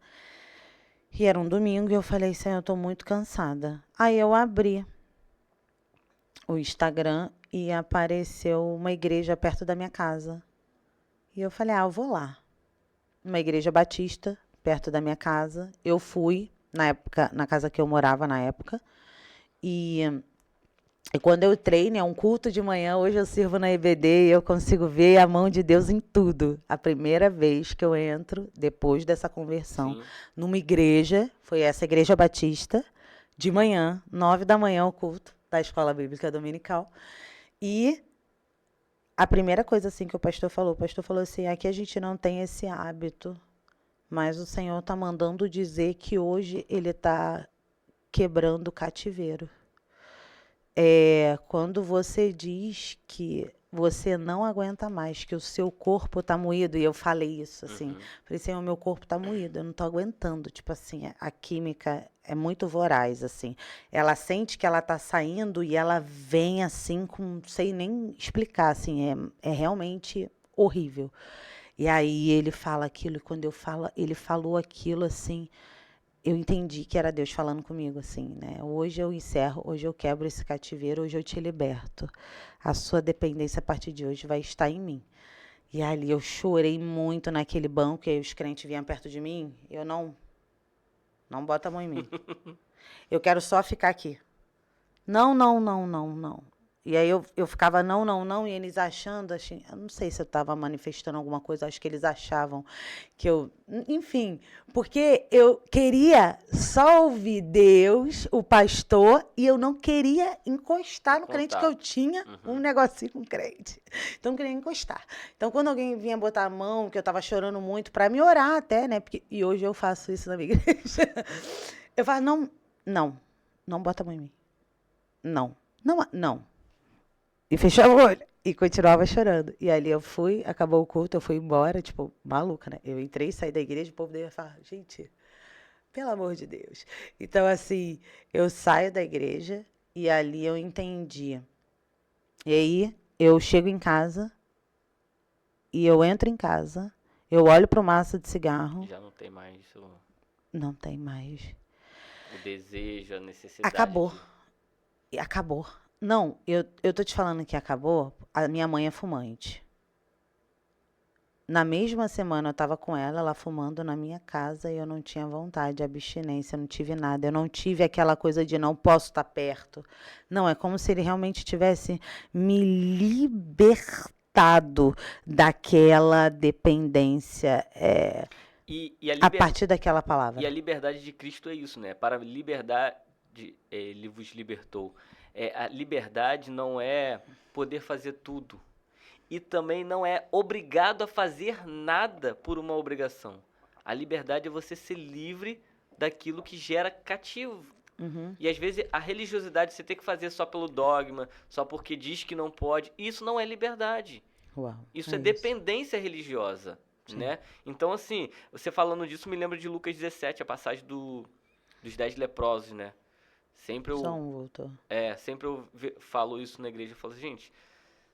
e era um domingo, e eu falei, Senhor, eu tô muito cansada. Aí eu abri o Instagram e apareceu uma igreja perto da minha casa. E eu falei, eu vou lá. Uma igreja batista, perto da minha casa. Eu fui, na época, na casa que eu morava na época, e quando eu treino, é um culto de manhã, hoje eu sirvo na EBD e eu consigo ver a mão de Deus em tudo. A primeira vez que eu entro, depois dessa conversão, Sim. numa igreja, foi essa igreja batista, de manhã, 9 da manhã, o culto da Escola Bíblica Dominical. E a primeira coisa assim que o pastor falou assim, aqui a gente não tem esse hábito, mas o Senhor está mandando dizer que hoje ele está quebrando o cativeiro. Quando você diz que você não aguenta mais, que o seu corpo tá moído, e eu falei isso, assim, falei assim, o meu corpo tá moído, eu não tô aguentando, tipo assim, a química é muito voraz, assim, ela sente que ela tá saindo e ela vem assim, com, não sei nem explicar, assim, é realmente horrível. E aí ele fala aquilo, e quando ele falou aquilo, assim, eu entendi que era Deus falando comigo, assim, né? Hoje eu encerro, hoje eu quebro esse cativeiro, hoje eu te liberto. A sua dependência a partir de hoje vai estar em mim. E ali eu chorei muito naquele banco, e aí os crentes vinham perto de mim, eu não bota a mão em mim. Eu quero só ficar aqui. Não, não, não, não, não. E aí eu ficava não, e eles achando, assim, eu não sei se eu estava manifestando alguma coisa, acho que eles achavam que eu... Enfim, porque eu queria só ouvir Deus, o pastor, e eu não queria encostar no crente, que eu tinha um negocinho com crente. Então, eu queria encostar. Então, quando alguém vinha botar a mão, que eu estava chorando muito, para me orar até, né? E hoje eu faço isso na minha igreja. Eu falo, não bota a mão em mim. Não. E fechava o olho. E continuava chorando. E ali eu fui, acabou o culto, eu fui embora, tipo, maluca, né? Eu entrei, saí da igreja, o povo dele falar, gente, pelo amor de Deus. Então, assim, eu saio da igreja e ali eu entendi. E aí, eu chego em casa e eu entro em casa, eu olho pro maço de cigarro. Já não tem mais Não tem mais. o desejo, a necessidade. Acabou. Não, eu tô te falando que acabou. A minha mãe é fumante. Na mesma semana eu tava com ela fumando na minha casa e eu não tinha vontade, abstinência, não tive nada. Eu não tive aquela coisa de não posso estar perto. Não, é como se ele realmente tivesse me libertado daquela dependência. E A partir daquela palavra. E a liberdade de Cristo é isso, né? Para a liberdade, ele vos libertou. A liberdade não é poder fazer tudo. E também não é obrigado a fazer nada por uma obrigação. A liberdade é você ser livre daquilo que gera cativo. E às vezes a religiosidade você tem que fazer só pelo dogma, só porque diz que não pode. Isso não é liberdade. Uau, Isso é dependência religiosa. Né? Então, assim, você falando disso me lembra de Lucas 17, a passagem dos 10 leprosos, né? Sempre eu, só um voltou. Sempre eu falo isso na igreja. Eu falo, gente,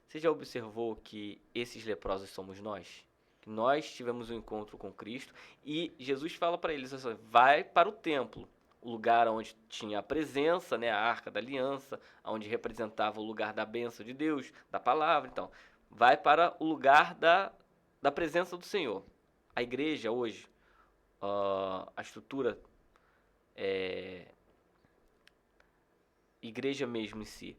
você já observou que esses leprosos somos nós? Que nós tivemos um encontro com Cristo e Jesus fala para eles assim, vai para o templo, o lugar onde tinha a presença, né, a Arca da Aliança, onde representava o lugar da bênção de Deus, da palavra. Então, vai para o lugar da presença do Senhor. A igreja hoje, a estrutura, igreja mesmo em si.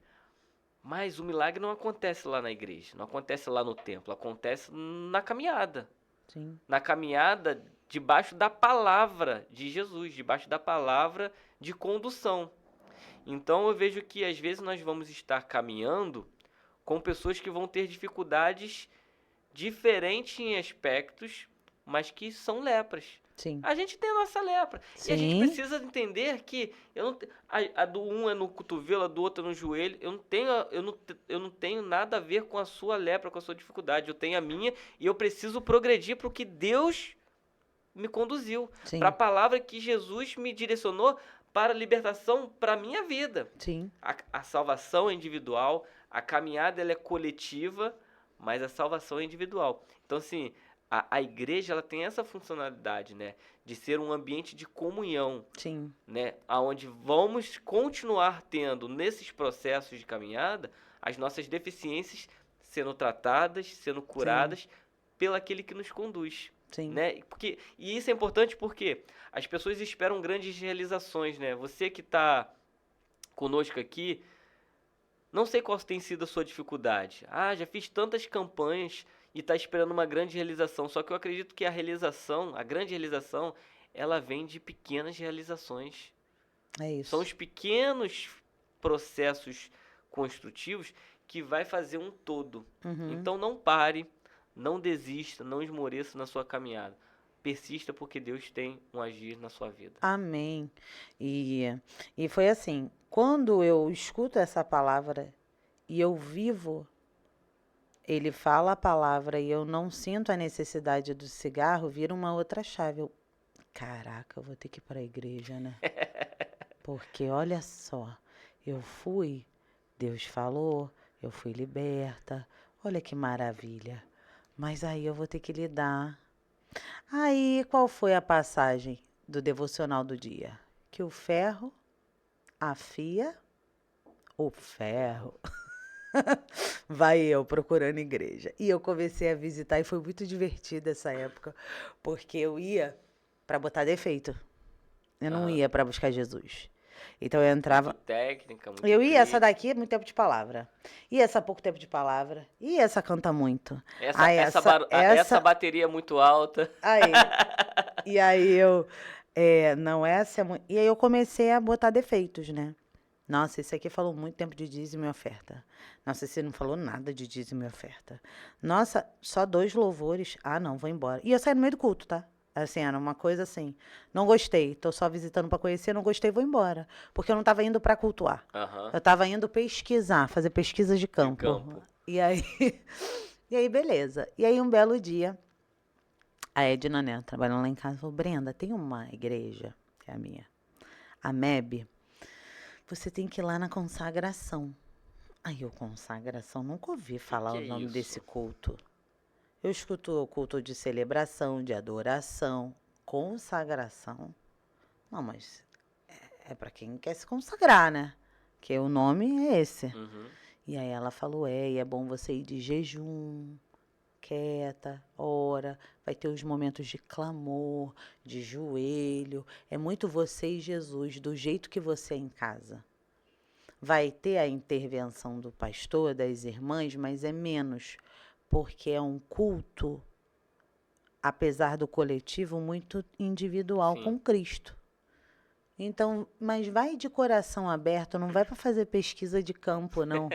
Mas o milagre não acontece lá na igreja, não acontece lá no templo, acontece na caminhada. Sim. Na caminhada debaixo da palavra de Jesus, debaixo da palavra de condução. Então eu vejo que às vezes nós vamos estar caminhando com pessoas que vão ter dificuldades diferentes em aspectos, mas que são lepras. Sim. A gente tem a nossa lepra. Sim. E a gente precisa entender que a do um é no cotovelo, a do outro é no joelho. Eu não tenho nada a ver com a sua lepra, com a sua dificuldade. Eu tenho a minha e eu preciso progredir para o que Deus me conduziu. Para a palavra que Jesus me direcionou para a libertação para a minha vida. Sim. A salvação é individual, a caminhada ela é coletiva, mas a salvação é individual. Então, assim, a igreja ela tem essa funcionalidade, né? De ser um ambiente de comunhão, Sim. né? Onde vamos continuar tendo, nesses processos de caminhada, as nossas deficiências sendo tratadas, sendo curadas pelo aquele que nos conduz. Sim. Né? E isso é importante porque as pessoas esperam grandes realizações, né? Você que está conosco aqui, não sei qual tem sido a sua dificuldade. Ah, já fiz tantas campanhas e está esperando uma grande realização. Só que eu acredito que a realização, a grande realização, ela vem de pequenas realizações. É isso. São os pequenos processos construtivos que vai fazer um todo. Então não pare, não desista, não esmoreça na sua caminhada. Persista porque Deus tem um agir na sua vida. Amém. E foi assim, quando eu escuto essa palavra e eu vivo, ele fala a palavra e eu não sinto a necessidade do cigarro, vira uma outra chave. Caraca, eu vou ter que ir para a igreja, né? Porque olha só, eu fui, Deus falou, eu fui liberta, olha que maravilha. Mas aí eu vou ter que lidar. Aí, qual foi a passagem do devocional do dia? Que o ferro afia o ferro. Vai eu procurando igreja. E eu comecei a visitar e foi muito divertida essa época, porque eu ia para botar defeito. Eu não ia para buscar Jesus. Então eu entrava. Muito técnica, muito Eu ia, essa crítica. daqui é muito tempo de palavra. E essa pouco tempo de palavra. E essa canta muito. Essa bateria é muito alta. Aí. E aí eu. Não, essa é muito. E aí eu comecei a botar defeitos, né? Nossa, esse aqui falou muito tempo de dízimo e oferta. Nossa, esse não falou nada de dízimo e oferta. Nossa, só 2 louvores. Ah, não, vou embora. E eu saí no meio do culto, tá? Assim, era uma coisa assim, não gostei, tô só visitando para conhecer, não gostei, vou embora. Porque eu não tava indo para cultuar. Eu tava indo pesquisar, fazer pesquisas de campo. E aí, beleza. E aí, um belo dia, a Edna, né, trabalhando lá em casa, falou, Brenda, tem uma igreja, que é a minha, a MEB, você tem que ir lá na consagração. Aí eu, consagração, nunca ouvi falar o nome desse culto. Eu escuto o culto de celebração, de adoração, consagração. Não, mas é para quem quer se consagrar, né? Porque o nome é esse. E aí ela falou, e é bom você ir de jejum, quieta, ora, vai ter os momentos de clamor, de joelho. É muito você e Jesus, do jeito que você é em casa. Vai ter a intervenção do pastor, das irmãs, mas é menos, porque é um culto, apesar do coletivo, muito individual com Cristo. Então, mas vai de coração aberto, não vai para fazer pesquisa de campo, não.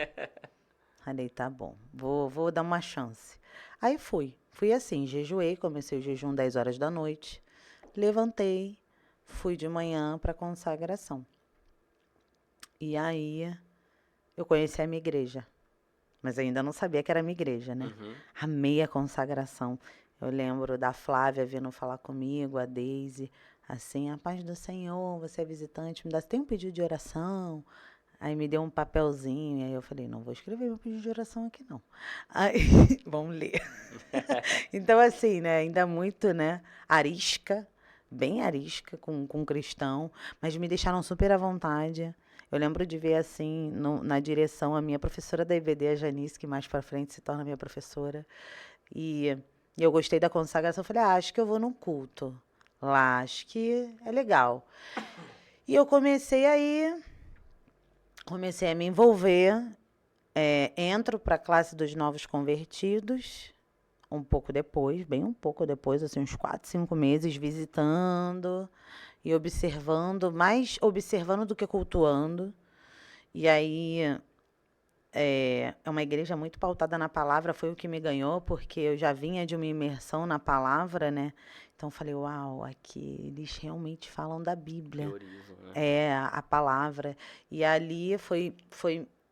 Falei, tá bom, vou dar uma chance. Aí fui assim, jejuei, comecei o jejum 10 horas da noite, levantei, fui de manhã para consagração. E aí eu conheci a minha igreja. Mas ainda não sabia que era a minha igreja, né? Amei a consagração. Eu lembro da Flávia vindo falar comigo, a Deise, assim, a paz do Senhor, você é visitante, tem um pedido de oração? Aí me deu um papelzinho, e aí eu falei, não vou escrever meu pedido de oração aqui, não. Aí, vamos ler. Então, assim, né, ainda muito, né, arisca, bem arisca com cristão, mas me deixaram super à vontade. Eu lembro de ver, assim, na direção, a minha professora da IBD, a Janice, que mais pra frente se torna minha professora. E eu gostei da consagração. Eu falei, acho que eu vou num culto lá, acho que é legal. E eu comecei a me envolver. Entro para a classe dos novos convertidos, um pouco depois, bem um pouco depois, assim, uns 4, 5 meses, visitando e observando, mais observando do que cultuando. E aí, é uma igreja muito pautada na palavra, foi o que me ganhou, porque eu já vinha de uma imersão na palavra, né? Então, falei, uau, aqui eles realmente falam da Bíblia. Priorizam, né? A palavra. E ali foi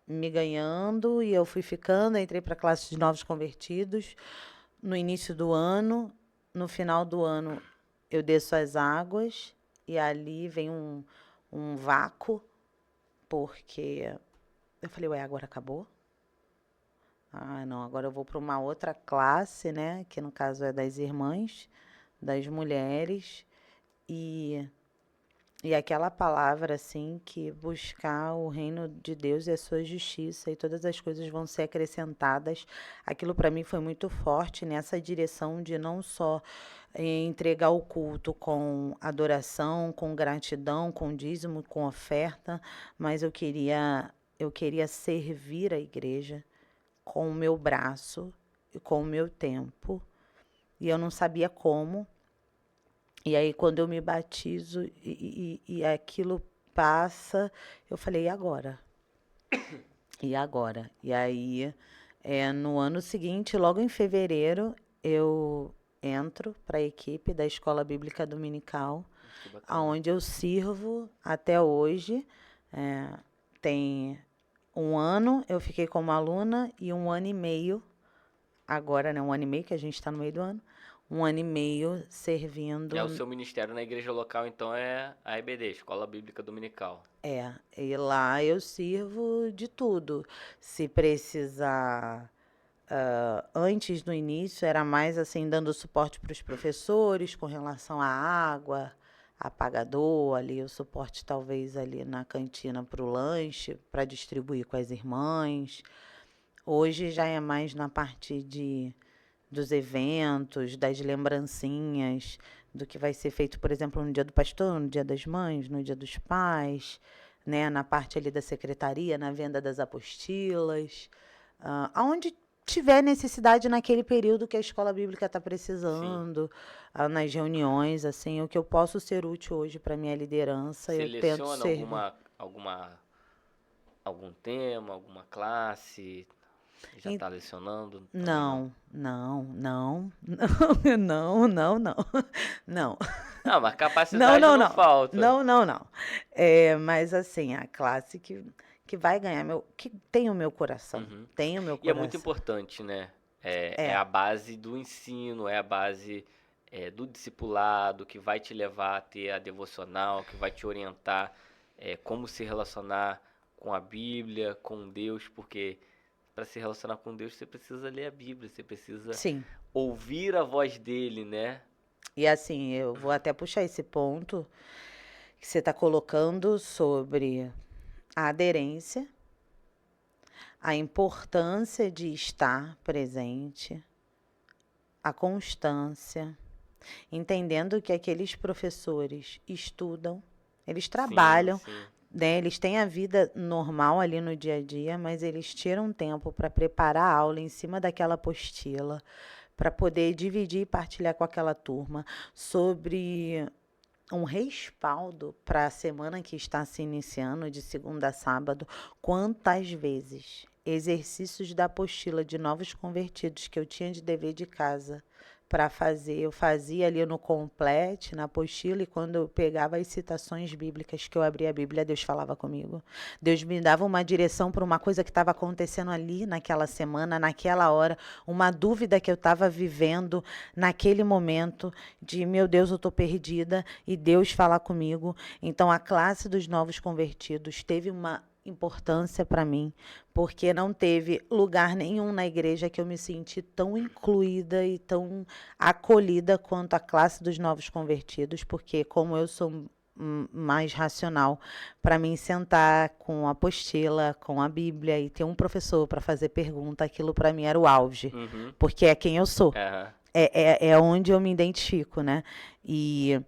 me ganhando e eu fui ficando, entrei para a classe de novos convertidos. No início do ano, no final do ano, eu desço as águas e ali vem um vácuo, porque eu falei, ué, agora acabou? Ah, não, agora eu vou para uma outra classe, né? Que no caso é das irmãs, das mulheres, e, e aquela palavra, assim, que buscar o reino de Deus e a sua justiça, e todas as coisas vão ser acrescentadas. Aquilo para mim foi muito forte nessa direção de não só entregar o culto com adoração, com gratidão, com dízimo, com oferta, mas eu queria servir a igreja com o meu braço e com o meu tempo. E eu não sabia como. E aí, quando eu me batizo e aquilo passa, eu falei, e agora? E agora? E aí, no ano seguinte, logo em fevereiro, eu entro para a equipe da Escola Bíblica Dominical, Que bacana. onde eu sirvo até hoje. Tem um ano eu fiquei como aluna e um ano e meio, agora, né? Um ano e meio que a gente está no meio do ano, um ano e meio servindo. O seu ministério na igreja local, então, é a EBD, Escola Bíblica Dominical. E lá eu sirvo de tudo. Se precisar, antes no início era mais assim, dando suporte para os professores com relação à água, apagador, ali o suporte talvez ali na cantina para o lanche, para distribuir com as irmãs. Hoje já é mais na parte dos eventos, das lembrancinhas, do que vai ser feito, por exemplo, no dia do pastor, no dia das mães, no dia dos pais, né? Na parte ali da secretaria, na venda das apostilas, aonde tiver necessidade naquele período que a escola bíblica está precisando, nas reuniões, assim, o que eu posso ser útil hoje para minha liderança, eu tento Seleciona servir. algum tema, alguma classe? Já En- está lecionando? Também Não, não, não, não, não, não, não. Não, mas Não, capacidade não, não não. falta. Não, não, não. Mas assim, a classe que vai ganhar que tem o meu coração. Uhum. Tem o meu E é muito coração. importante, né? É É, a base do ensino, é a base do discipulado que vai te levar a ter a devocional, que vai te orientar como se relacionar com a Bíblia, com Deus, porque para se relacionar com Deus você precisa ler a Bíblia, você precisa sim. ouvir a voz dele, né? E assim, eu vou até puxar esse ponto que você está colocando sobre a aderência, a importância de estar presente, a constância, entendendo que aqueles professores estudam, eles trabalham, Sim. né? Eles têm a vida normal ali no dia a dia, mas eles tiram tempo para preparar a aula em cima daquela apostila, para poder dividir e partilhar com aquela turma sobre um respaldo para a semana que está se iniciando, de segunda a sábado. Quantas vezes exercícios da apostila de novos convertidos que eu tinha de dever de casa para fazer, eu fazia ali no Complete, na apostila, e quando eu pegava as citações bíblicas, que eu abria a Bíblia, Deus falava comigo. Deus me dava uma direção para uma coisa que estava acontecendo ali naquela semana, naquela hora, uma dúvida que eu estava vivendo naquele momento de, meu Deus, eu estou perdida, e Deus falar comigo. Então, a classe dos novos convertidos teve uma importância para mim, porque não teve lugar nenhum na igreja que eu me senti tão incluída e tão acolhida quanto a classe dos novos convertidos, porque como eu sou mais racional, para mim sentar com a apostila, com a Bíblia e ter um professor para fazer pergunta, aquilo para mim era o auge, Uhum. porque é quem eu sou. Aham. É onde eu me identifico, né? E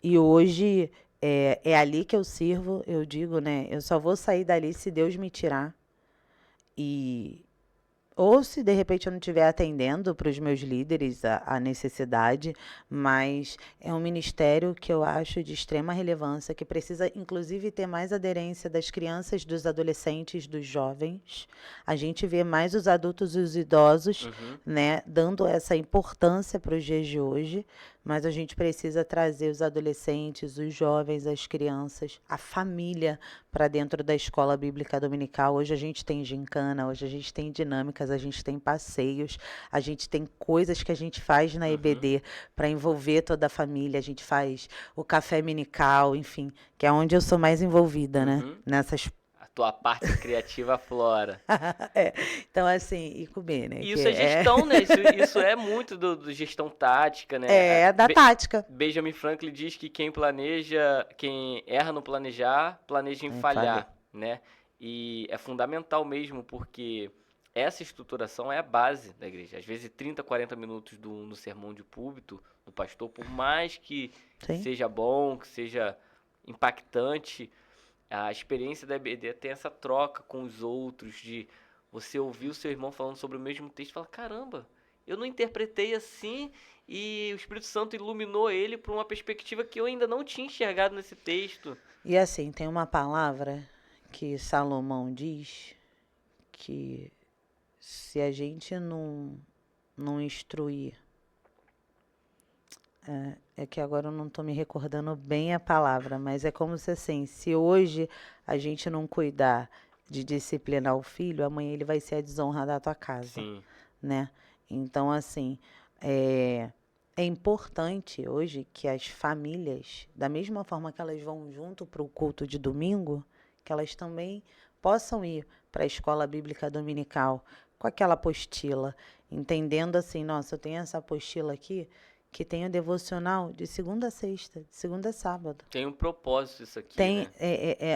hoje é ali que eu sirvo, eu digo, né? Eu só vou sair dali se Deus me tirar. Ou se de repente eu não estiver atendendo para os meus líderes a necessidade, mas é um ministério que eu acho de extrema relevância, que precisa inclusive ter mais aderência das crianças, dos adolescentes, dos jovens. A gente vê mais os adultos e os idosos, né, dando essa importância para os dias de hoje, mas a gente precisa trazer os adolescentes, os jovens, as crianças, a família para dentro da escola bíblica dominical. Hoje a gente tem gincana, hoje a gente tem dinâmicas, a gente tem passeios, a gente tem coisas que a gente faz na EBD para envolver toda a família. A gente faz o café minical, enfim, que é onde eu sou mais envolvida, né? Nessas. A tua parte criativa aflora. Então, assim, e comer, né? Isso é gestão, né? Isso é muito do gestão tática, né? É da tática. Benjamin Franklin diz que quem erra no planejar, planeja em falhar, né? E é fundamental mesmo, porque essa estruturação é a base da igreja. Às vezes 30, 40 minutos no sermão de púlpito do pastor, por mais que seja bom, que seja impactante, a experiência da EBD tem essa troca com os outros, de você ouvir o seu irmão falando sobre o mesmo texto e falar, caramba, eu não interpretei assim, e o Espírito Santo iluminou ele para uma perspectiva que eu ainda não tinha enxergado nesse texto. E assim, tem uma palavra que Salomão diz que se a gente não instruir, é que agora eu não estou me recordando bem a palavra, mas é como se assim, se hoje a gente não cuidar de disciplinar o filho, amanhã ele vai ser a desonra da tua casa. Sim. Né? Então, assim, é importante hoje que as famílias, da mesma forma que elas vão junto para o culto de domingo, que elas também possam ir para a escola bíblica dominical com aquela apostila, entendendo assim, nossa, eu tenho essa apostila aqui, que tem o devocional de segunda a sexta, de segunda a sábado. Tem um propósito isso aqui, Tem, né?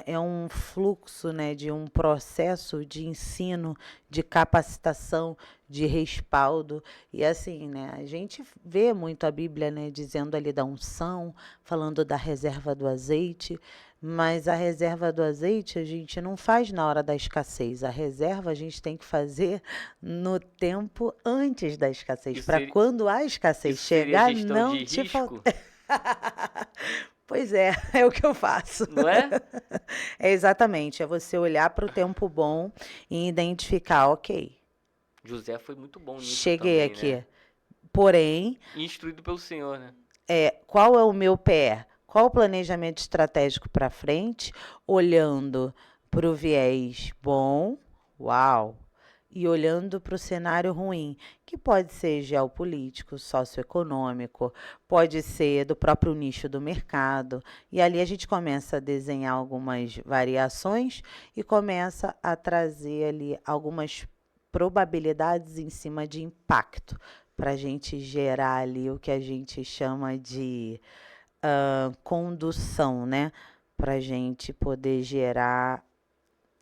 é um fluxo, né, de um processo de ensino, de capacitação, de respaldo. E assim, né, a gente vê muito a Bíblia, né, dizendo ali da unção, falando da reserva do azeite, mas a reserva do azeite a gente não faz na hora da escassez. A reserva a gente tem que fazer no tempo antes da escassez, para quando a escassez chegar, não te faltar. Pois é o que eu faço. Não é? É exatamente, é você olhar para o tempo bom e identificar, ok. José foi muito bom nisso. Cheguei também, aqui. Né? Porém, instruído pelo Senhor, né? Qual é o meu pé? Qual o planejamento estratégico para frente, olhando para o viés bom, uau, e olhando para o cenário ruim, que pode ser geopolítico, socioeconômico, pode ser do próprio nicho do mercado. E ali a gente começa a desenhar algumas variações e começa a trazer ali algumas probabilidades em cima de impacto, para a gente gerar ali o que a gente chama de condução, né? Para a gente poder gerar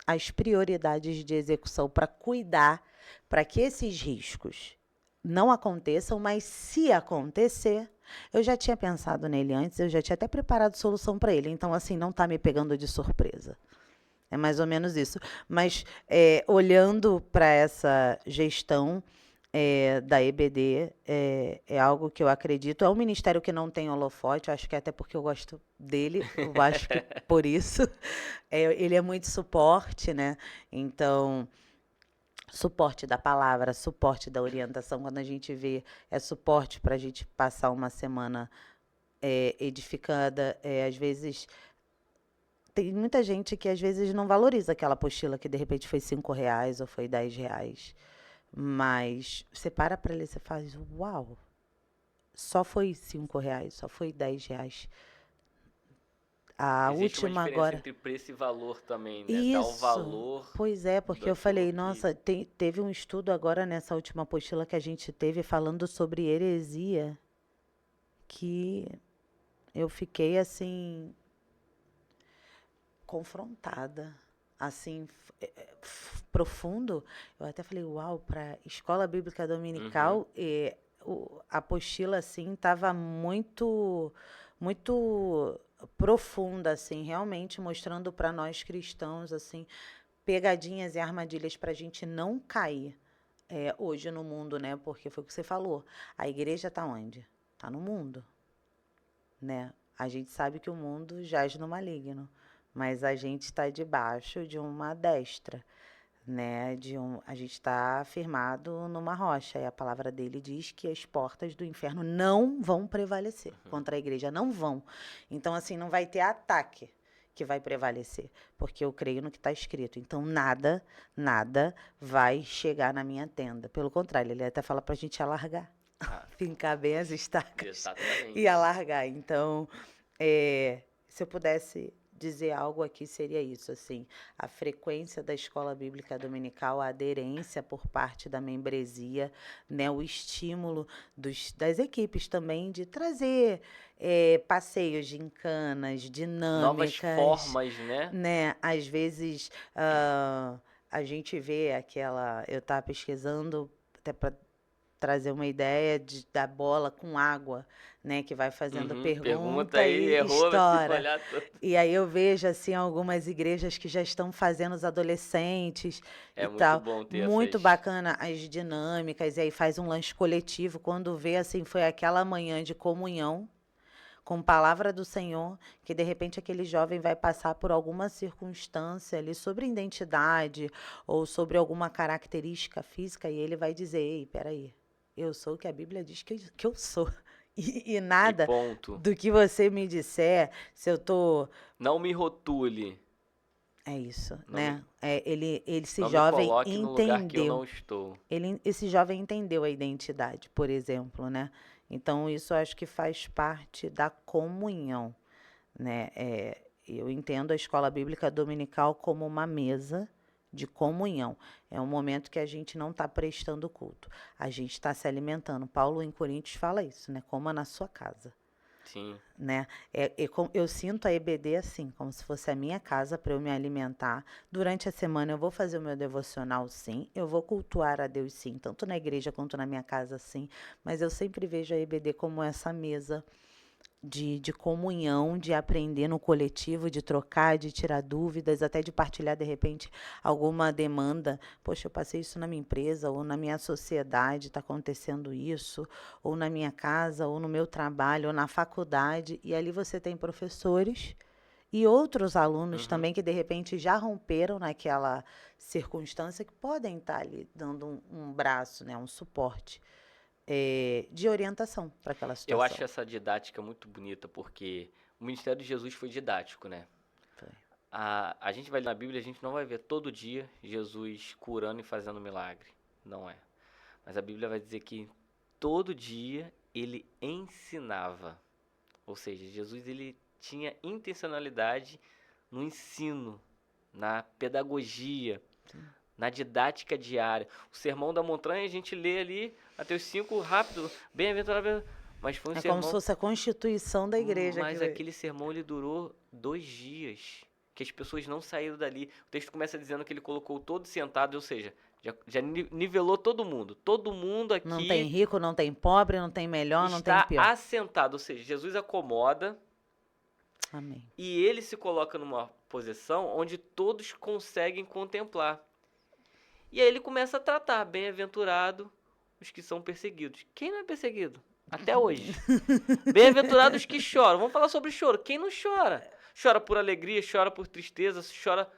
as prioridades de execução para cuidar, para que esses riscos não aconteçam, mas se acontecer, eu já tinha pensado nele antes, eu já tinha até preparado solução para ele, então assim, não está me pegando de surpresa. É mais ou menos isso. Mas olhando para essa gestão da EBD, é algo que eu acredito. É um ministério que não tem holofote, acho que até porque eu gosto dele, eu acho que por isso. Ele é muito suporte, né? Então, suporte da palavra, suporte da orientação, quando a gente vê, é suporte para a gente passar uma semana edificada. Às vezes, tem muita gente que às vezes não valoriza aquela apostila que de repente foi R$5 ou foi R$10. Mas você para ler, você faz, uau, só foi R$5, só foi R$10. A Existe última uma diferença agora. entre preço e valor também, né? Isso. Dar o valor. Pois é, porque eu falei, nossa, teve um estudo agora nessa última apostila que a gente teve falando sobre heresia, que eu fiquei assim confrontada, assim profundo. Eu até falei, uau, para escola bíblica dominical, a apostila assim estava muito profunda, assim, realmente mostrando para nós cristãos assim pegadinhas e armadilhas para a gente não cair hoje no mundo, né? Porque foi o que você falou. A igreja está onde? Está no mundo, né? A gente sabe que o mundo jaz no maligno, mas a gente está debaixo de uma destra, né? A gente está firmado numa rocha, e a palavra dele diz que as portas do inferno não vão prevalecer contra a igreja, não vão. Então, assim, não vai ter ataque que vai prevalecer, porque eu creio no que está escrito. Então, nada vai chegar na minha tenda. Pelo contrário, ele até fala para a gente alargar, fincar bem as estacas Exatamente. e alargar. Então, se eu pudesse dizer algo aqui, seria isso, assim, a frequência da escola bíblica dominical, a aderência por parte da membresia, né, o estímulo das equipes também de trazer passeios, gincanas, Novas dinâmicas, formas, né? né? Às vezes a gente vê eu estava pesquisando até para trazer uma ideia da bola com água, né? Que vai fazendo Pergunta pergunta aí, e errou, vai se estoura. molhar todo. E aí eu vejo assim algumas igrejas que já estão fazendo os adolescentes É e muito tal. bom ter Muito essas. bacana as dinâmicas, e aí faz um lanche coletivo. Quando vê, assim, foi aquela manhã de comunhão com palavra do Senhor, que de repente aquele jovem vai passar por alguma circunstância ali sobre identidade ou sobre alguma característica física, e ele vai dizer: ei, peraí, eu sou o que a Bíblia diz que eu sou. E E nada ponto. do que você me disser, se eu tô. Não me rotule. É isso, Não me, né? Esse não me jovem coloque no lugar que eu entendeu. não estou. Esse jovem entendeu a identidade, por exemplo, né? Então, isso eu acho que faz parte da comunhão, né? Eu entendo a escola bíblica dominical como uma mesa de comunhão. É um momento que a gente não está prestando culto, a gente está se alimentando. Paulo em Coríntios fala isso, né? Coma na sua casa. Sim. Né? Eu sinto a EBD assim, como se fosse a minha casa para eu me alimentar. Durante a semana eu vou fazer o meu devocional, sim. Eu vou cultuar a Deus, sim, tanto na igreja quanto na minha casa, sim. Mas eu sempre vejo a EBD como essa mesa de comunhão, de aprender no coletivo, de trocar, de tirar dúvidas, até de partilhar, de repente, alguma demanda. Poxa, eu passei isso na minha empresa, ou na minha sociedade está acontecendo isso, ou na minha casa, ou no meu trabalho, ou na faculdade. E ali você tem professores e outros alunos também que, de repente, já romperam naquela circunstância, que podem estar ali dando um braço, né, um suporte de orientação para aquela Eu situação. acho essa didática muito bonita, porque o ministério de Jesus foi didático, né? Foi. A gente vai ler na Bíblia, a gente não vai ver todo dia Jesus curando e fazendo milagre. Não é. Mas a Bíblia vai dizer que todo dia ele ensinava. Ou seja, Jesus ele tinha intencionalidade no ensino, na pedagogia, na didática diária. O Sermão da Montanha a gente lê ali até os 5 rápido, bem-aventurado, mas foi um É como se sermão. fosse a constituição da igreja. Mas aquele sermão ele durou 2 dias, que as pessoas não saíram dali. O texto começa dizendo que ele colocou todos sentados, ou seja, já nivelou todo mundo. Todo mundo Não tem aqui rico, não tem pobre, não tem melhor, não tem está pior. assentado, ou seja, Jesus acomoda Amém. e ele se coloca numa posição onde todos conseguem contemplar. E aí ele começa a tratar, bem-aventurado os que são perseguidos. Quem não é perseguido? Até hoje. Bem-aventurados os que choram. Vamos falar sobre choro. Quem não chora? Chora por alegria, chora por tristeza, chora.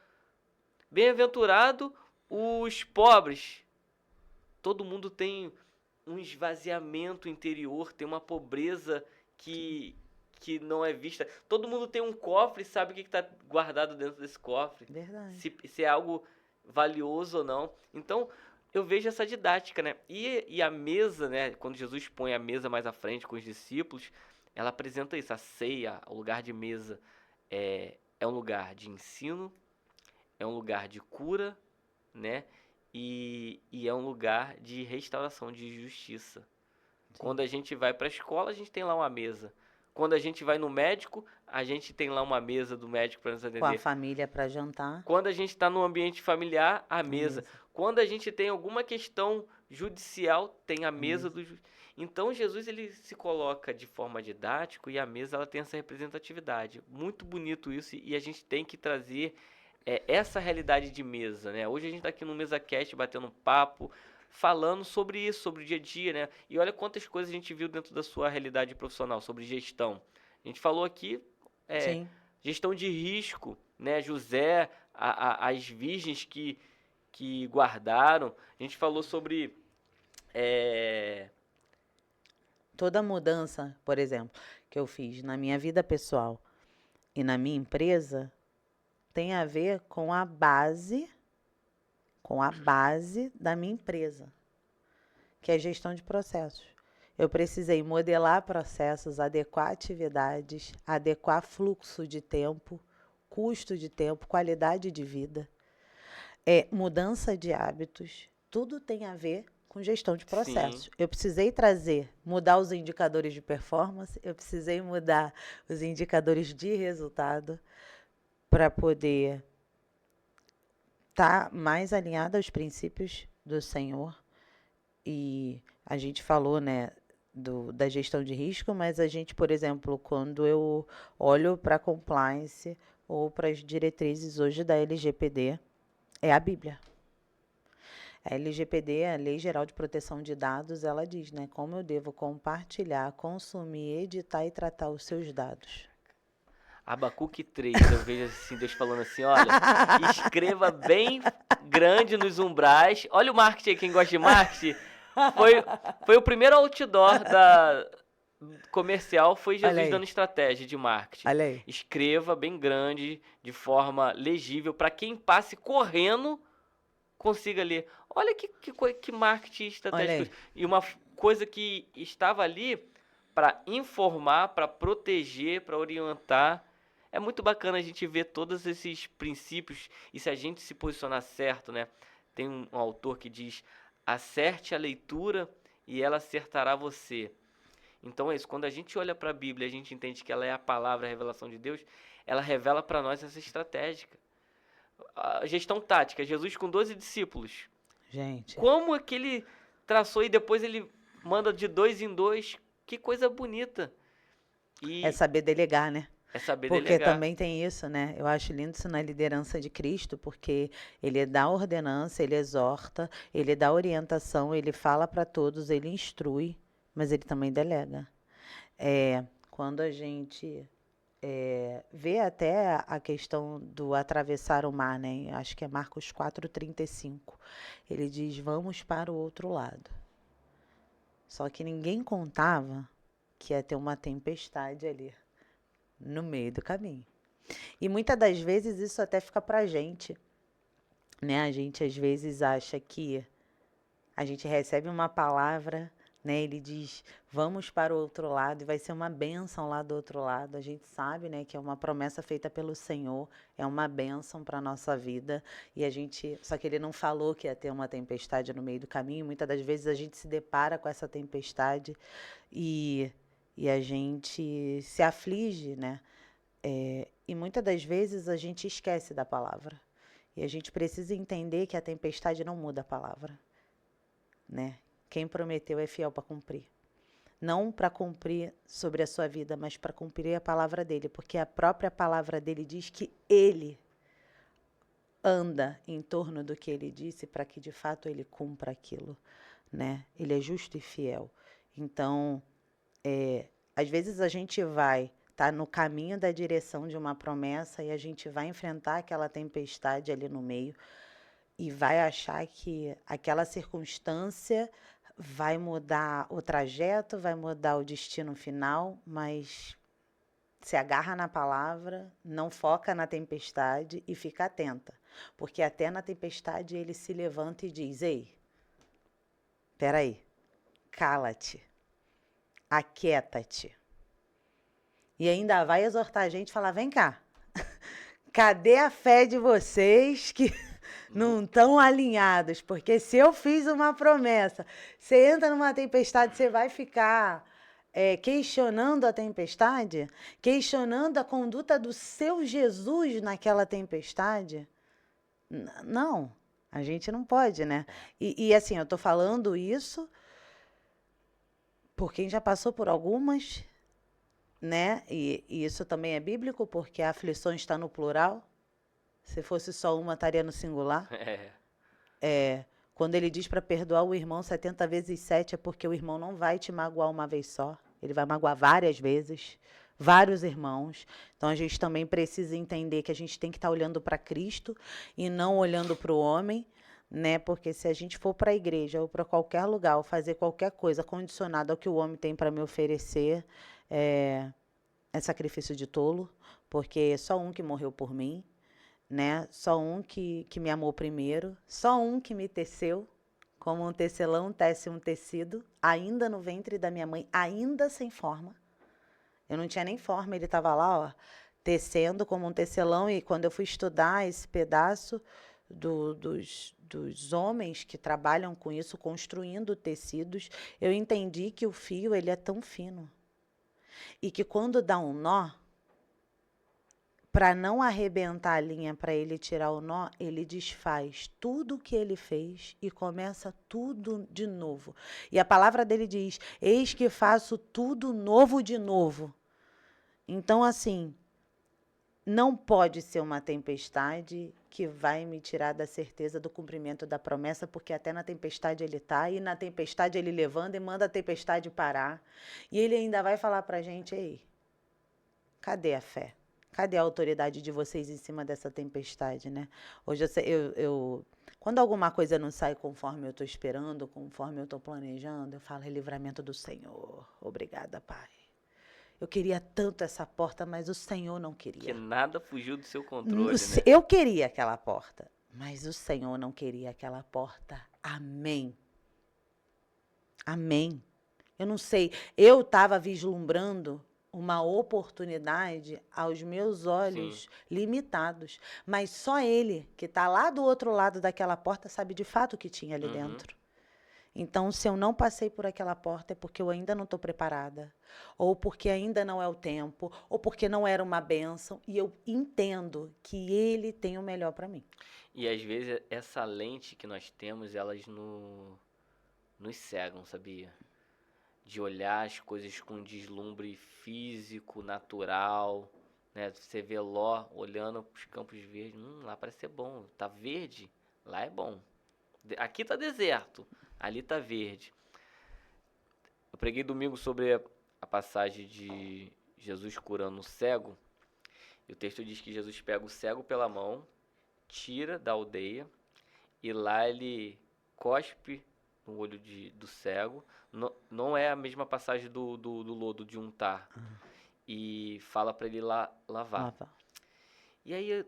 Bem-aventurado os pobres. Todo mundo tem um esvaziamento interior, tem uma pobreza que não é vista. Todo mundo tem um cofre e sabe o que está guardado dentro desse cofre. Verdade. Se é algo valioso ou não. Então, eu vejo essa didática, né? E a mesa, né? Quando Jesus põe a mesa mais à frente com os discípulos, ela apresenta isso. A ceia, o lugar de mesa, é um lugar de ensino, é um lugar de cura, né? E é um lugar de restauração, de justiça. Sim. Quando a gente vai para a escola, a gente tem lá uma mesa. Quando a gente vai no médico, a gente tem lá uma mesa do médico para nos atender. Com a família para jantar. Quando a gente está no ambiente familiar, a mesa. Quando a gente tem alguma questão judicial, tem a mesa do juiz. Então Jesus ele se coloca de forma didática e a mesa ela tem essa representatividade. Muito bonito isso e a gente tem que trazer essa realidade de mesa, né? Hoje a gente está aqui no MesaCast batendo um papo, falando sobre isso, sobre o dia a dia, né? E olha quantas coisas a gente viu dentro da sua realidade profissional, sobre gestão. A gente falou aqui gestão de risco, né? José, as virgens que guardaram. A gente falou sobre toda mudança, por exemplo, que eu fiz na minha vida pessoal e na minha empresa, tem a ver com a base da minha empresa, que é a gestão de processos. Eu precisei modelar processos, adequar atividades, adequar fluxo de tempo, custo de tempo, qualidade de vida, mudança de hábitos. Tudo tem a ver com gestão de processos. Sim. Eu precisei mudar os indicadores de performance, eu precisei mudar os indicadores de resultado para poder estar mais alinhada aos princípios do Senhor. E a gente falou, né, da gestão de risco, mas a gente, por exemplo, quando eu olho para a compliance ou para as diretrizes hoje da LGPD, é a Bíblia. A LGPD, a Lei Geral de Proteção de Dados, ela diz, né, como eu devo compartilhar, consumir, editar e tratar os seus dados. Habacuque 3, eu vejo assim, Deus falando assim, olha, escreva bem grande nos umbrais. Olha o marketing aí, quem gosta de marketing. Foi o primeiro outdoor comercial, foi Jesus dando estratégia de marketing. Olha aí. Escreva bem grande, de forma legível, para quem passe correndo consiga ler. Olha que marketing estratégico. E uma coisa que estava ali para informar, para proteger, para orientar. É muito bacana a gente ver todos esses princípios e se a gente se posicionar certo, né? Tem um autor que diz: acerte a leitura e ela acertará você. Então é isso, quando a gente olha para a Bíblia, a gente entende que ela é a palavra, a revelação de Deus, ela revela para nós essa estratégia. A gestão tática, Jesus com 12 discípulos. Gente. Como é que ele traçou e depois ele manda de 2 em 2? Que coisa bonita. É saber delegar, né? É saber porque delegar. Também tem isso, né? Eu acho lindo isso na liderança de Cristo, porque ele dá ordenança, ele exorta, ele dá orientação, ele fala para todos, ele instrui, mas ele também delega. Quando a gente vê até a questão do atravessar o mar, né? Acho que é Marcos 4:35. Ele diz, vamos para o outro lado. Só que ninguém contava que ia ter uma tempestade ali no meio do caminho. E muitas das vezes isso até fica pra gente, né? A gente às vezes acha que a gente recebe uma palavra, né? Ele diz, vamos para o outro lado, e vai ser uma bênção lá do outro lado. A gente sabe, né, que é uma promessa feita pelo Senhor, é uma bênção para a nossa vida. Só que ele não falou que ia ter uma tempestade no meio do caminho. Muitas das vezes a gente se depara com essa tempestade e a gente se aflige, né? E muitas das vezes a gente esquece da palavra. E a gente precisa entender que a tempestade não muda a palavra, né? Quem prometeu é fiel para cumprir. Não para cumprir sobre a sua vida, mas para cumprir a palavra dele. Porque a própria palavra dele diz que ele anda em torno do que ele disse para que de fato ele cumpra aquilo, né? Ele é justo e fiel. Então, às vezes a gente vai estar no caminho da direção de uma promessa e a gente vai enfrentar aquela tempestade ali no meio e vai achar que aquela circunstância vai mudar o trajeto, vai mudar o destino final, mas se agarra na palavra, não foca na tempestade e fica atenta. Porque até na tempestade ele se levanta e diz, ei, peraí, cala-te, aquieta-te. E ainda vai exortar a gente e falar, vem cá, cadê a fé de vocês que não estão alinhados? Porque se eu fiz uma promessa, você entra numa tempestade, você vai ficar questionando a tempestade? Questionando a conduta do seu Jesus naquela tempestade? Não, a gente não pode, né? E assim, eu tô falando isso por quem já passou por algumas, né? E isso também é bíblico, porque a aflição está no plural. Se fosse só uma, estaria no singular. Quando ele diz para perdoar o irmão 70 vezes 7, é porque o irmão não vai te magoar uma vez só. Ele vai magoar várias vezes, vários irmãos. Então, a gente também precisa entender que a gente tem que estar olhando para Cristo e não olhando para o homem, né? Porque se a gente for para a igreja ou para qualquer lugar ou fazer qualquer coisa condicionada ao que o homem tem para me oferecer, é sacrifício de tolo, porque é só um que morreu por mim. né? Só um que me amou primeiro, só um que me teceu, como um tecelão tece um tecido, ainda no ventre da minha mãe, ainda sem forma. Eu não tinha nem forma, ele estava lá, ó, tecendo como um tecelão, e quando eu fui estudar esse pedaço dos homens que trabalham com isso, construindo tecidos, eu entendi que o fio, ele é tão fino, e que quando dá um nó, para não arrebentar a linha, para ele tirar o nó, ele desfaz tudo o que ele fez e começa tudo de novo. E a palavra dele diz: eis que faço tudo novo de novo. Então, assim, não pode ser uma tempestade que vai me tirar da certeza do cumprimento da promessa, porque até na tempestade ele está, e na tempestade ele levanta e manda a tempestade parar. E ele ainda vai falar para a gente: ei, cadê a fé? Cadê a autoridade de vocês em cima dessa tempestade, né? Hoje quando alguma coisa não sai conforme eu estou esperando, conforme eu estou planejando, eu falo: é livramento do Senhor. Obrigada, Pai. Eu queria tanto essa porta, mas o Senhor não queria. Que nada fugiu do seu controle, né? Eu queria aquela porta, mas o Senhor não queria aquela porta. Amém. Amém. Eu não sei, eu estava vislumbrando uma oportunidade aos meus olhos limitados. Mas só ele, que está lá do outro lado daquela porta, sabe de fato o que tinha ali dentro. Então, se eu não passei por aquela porta, é porque eu ainda não estou preparada, ou porque ainda não é o tempo, ou porque não era uma bênção, e eu entendo que ele tem o melhor para mim. E às vezes essa lente que nós temos, elas nos cegam, sabia? De olhar as coisas com deslumbre físico, natural, né? Você vê Ló olhando os campos verdes, lá parece ser bom, tá verde, lá é bom. Aqui tá deserto, ali tá verde. Eu preguei domingo sobre a passagem de Jesus curando o cego, e o texto diz que Jesus pega o cego pela mão, tira da aldeia, e lá ele cospe no olho do cego. Não é a mesma passagem do lodo de untar. E fala para ele lavar. E aí...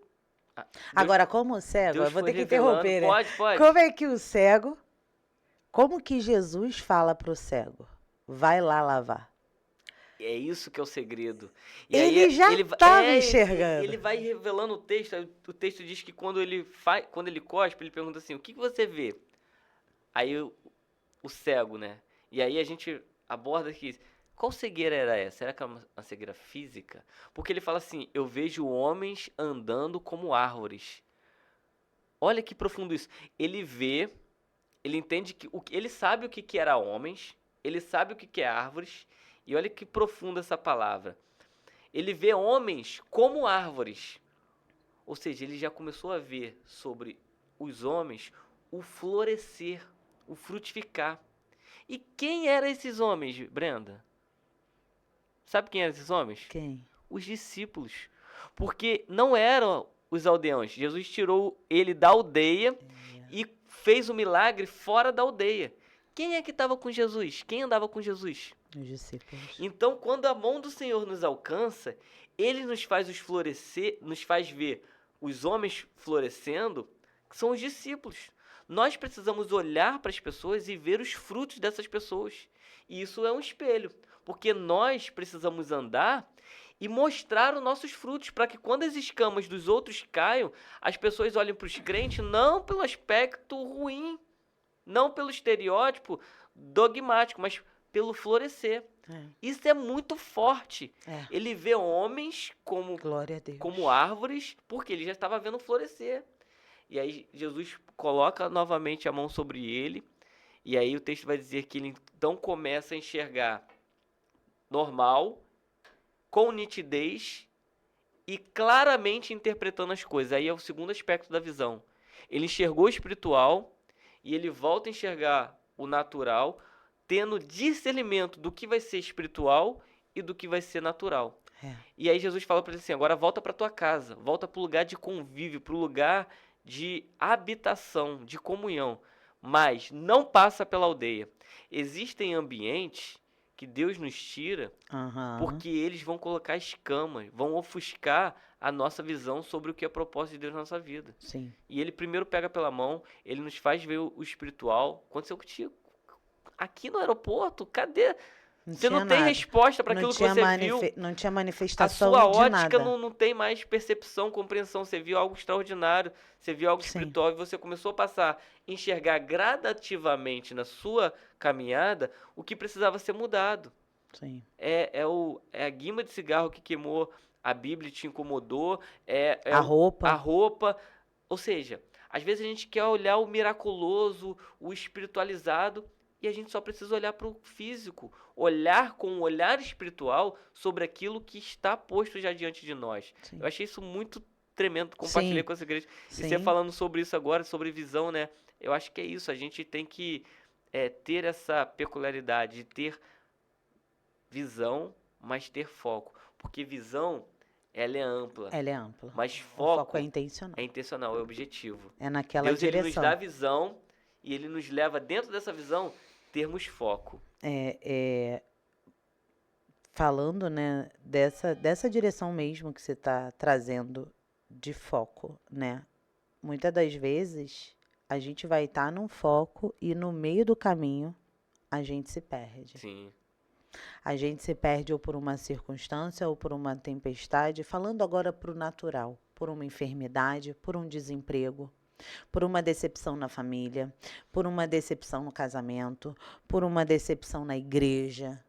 Agora, como o cego, eu vou ter que interromper, né? Pode. Como é que o cego... Como que Jesus fala para o cego? Vai lá lavar. É isso que é o segredo. E ele aí, já estava enxergando. Ele vai revelando o texto. O texto diz que quando ele cospe, ele pergunta assim: o que você vê? Aí o cego, né? E aí a gente aborda aqui: qual cegueira era essa? Será que era uma cegueira física? Porque ele fala assim: eu vejo homens andando como árvores. Olha que profundo isso. Ele vê, ele entende que ele sabe o que era homens, ele sabe o que é árvores. E olha que profunda essa palavra. Ele vê homens como árvores. Ou seja, ele já começou a ver sobre os homens o florescer, o frutificar. E quem eram esses homens, Brenda? Sabe quem eram esses homens? Quem? Os discípulos. Porque não eram os aldeões. Jesus tirou ele da aldeia e fez o milagre fora da aldeia. Quem é que estava com Jesus? Quem andava com Jesus? Os discípulos. Então, quando a mão do Senhor nos alcança, ele nos faz florescer, nos faz ver os homens florescendo, que são os discípulos. Nós precisamos olhar para as pessoas e ver os frutos dessas pessoas. E isso é um espelho, porque nós precisamos andar e mostrar os nossos frutos, para que quando as escamas dos outros caiam, as pessoas olhem para os crentes não pelo aspecto ruim, não pelo estereótipo dogmático, mas pelo florescer. Isso é muito forte. Ele vê homens como árvores, porque ele já estava vendo florescer. E aí Jesus coloca novamente a mão sobre ele, e aí o texto vai dizer que ele então começa a enxergar normal, com nitidez e claramente interpretando as coisas. Aí é o segundo aspecto da visão. Ele enxergou o espiritual e ele volta a enxergar o natural, tendo discernimento do que vai ser espiritual e do que vai ser natural. E aí Jesus fala para ele assim: agora volta para tua casa, volta para o lugar de convívio, para o lugar de habitação, de comunhão, mas não passa pela aldeia. Existem ambientes que Deus nos tira, Aham. porque eles vão colocar escamas, vão ofuscar a nossa visão sobre o que é propósito de Deus na nossa vida. Sim. E ele primeiro pega pela mão, ele nos faz ver o espiritual. Aconteceu contigo. Aqui no aeroporto, cadê? Você não tinha tem nada. resposta para Não aquilo que tinha, você viu. não tinha A manifestação sua de ótica nada. não tem mais percepção, compreensão. Você viu algo extraordinário, você viu algo Sim. espiritual e você começou a passar a enxergar gradativamente na sua caminhada o que precisava ser mudado. Sim. É a guima de cigarro que queimou, a Bíblia te incomodou, A roupa. a roupa. Ou seja, às vezes a gente quer olhar o miraculoso, o espiritualizado, e a gente só precisa olhar para o físico, olhar com um olhar espiritual sobre aquilo que está posto já diante de nós. Sim. Eu achei isso muito tremendo, compartilhei Sim. com essa igreja. E Sim. você falando sobre isso agora, sobre visão, né? Eu acho que é isso, a gente tem que ter essa peculiaridade de ter visão, mas ter foco. Porque visão, ela é ampla, Ela é ampla. mas O foco foco é intencional. é intencional, é objetivo. É naquela Deus, ele nos direção. dá visão e ele nos leva dentro dessa visão termos foco. Falando, né, dessa direção mesmo que você está trazendo de foco, né? Muitas das vezes a gente vai estar num foco e no meio do caminho a gente se perde. Sim. A gente se perde ou por uma circunstância ou por uma tempestade, falando agora para o natural, por uma enfermidade, por um desemprego, por uma decepção na família, por uma decepção no casamento, por uma decepção na igreja.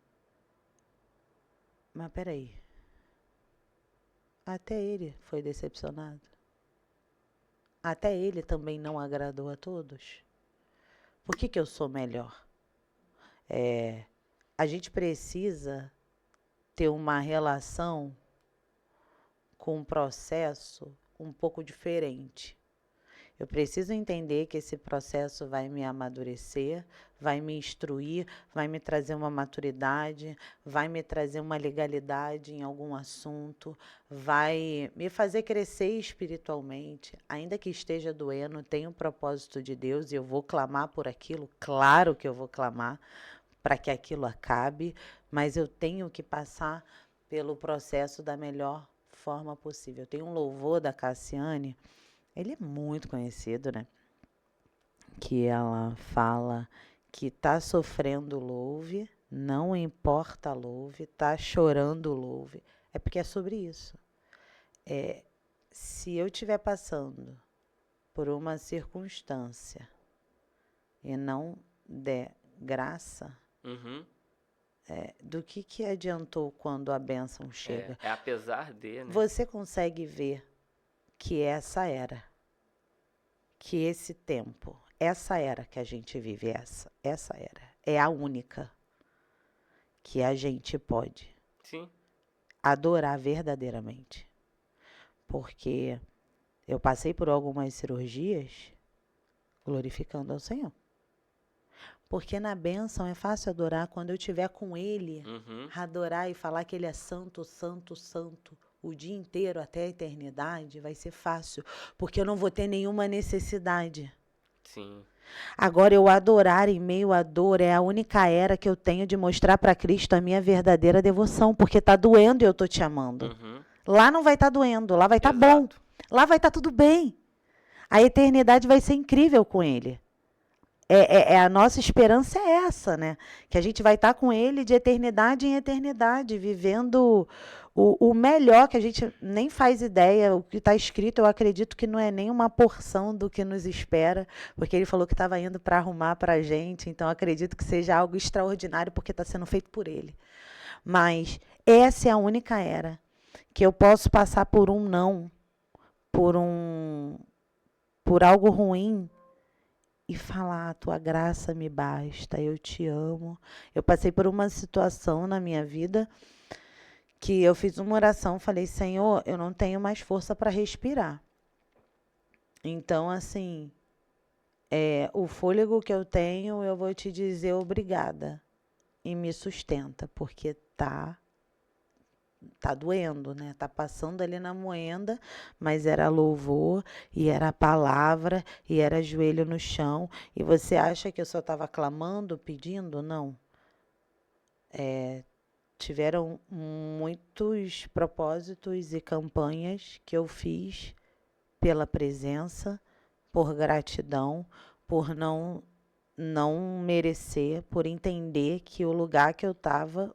Mas peraí, até ele foi decepcionado. Até ele também não agradou a todos. Por que eu sou melhor? A gente precisa ter uma relação com um processo um pouco diferente. Eu preciso entender que esse processo vai me amadurecer, vai me instruir, vai me trazer uma maturidade, vai me trazer uma legalidade em algum assunto, vai me fazer crescer espiritualmente. Ainda que esteja doendo, tem um propósito de Deus e eu vou clamar por aquilo, claro que eu vou clamar para que aquilo acabe, mas eu tenho que passar pelo processo da melhor forma possível. Tem um louvor da Cassiane, ele é muito conhecido, né? Que ela fala que tá sofrendo, louve, não importa, louve, tá chorando, louve. É porque é sobre isso. Se eu estiver passando por uma circunstância e não der graça, do que adiantou quando a bênção chega? É apesar de, né? Você consegue ver que essa era, que esse tempo, essa era que a gente vive, essa era, é a única que a gente pode Sim. adorar verdadeiramente. Porque eu passei por algumas cirurgias glorificando ao Senhor. Porque na bênção é fácil adorar quando eu estiver com Ele, adorar e falar que Ele é santo, santo, santo. O dia inteiro até a eternidade vai ser fácil, porque eu não vou ter nenhuma necessidade. Sim. Agora, eu adorar em meio à dor é a única era que eu tenho de mostrar para Cristo a minha verdadeira devoção, porque está doendo e eu estou te amando. Lá não vai estar doendo, lá vai estar bom, lá vai estar tudo bem. A eternidade vai ser incrível com Ele. A nossa esperança é essa, né? Que a gente vai estar com Ele de eternidade em eternidade, vivendo o melhor, que a gente nem faz ideia. O que está escrito, eu acredito que não é nem uma porção do que nos espera, porque Ele falou que estava indo para arrumar para a gente, então acredito que seja algo extraordinário, porque está sendo feito por Ele. Mas essa é a única era que eu posso passar por um não, por algo ruim, e falar, a tua graça me basta, eu te amo. Eu passei por uma situação na minha vida que eu fiz uma oração, falei, Senhor, eu não tenho mais força para respirar. Então, assim, o fôlego que eu tenho, eu vou te dizer obrigada. E me sustenta, porque tá doendo, né? Tá passando ali na moenda, mas era louvor, e era a palavra, e era joelho no chão. E você acha que eu só estava clamando, pedindo? Não. Tiveram muitos propósitos e campanhas que eu fiz pela presença, por gratidão, por não merecer, por entender que o lugar que eu estava,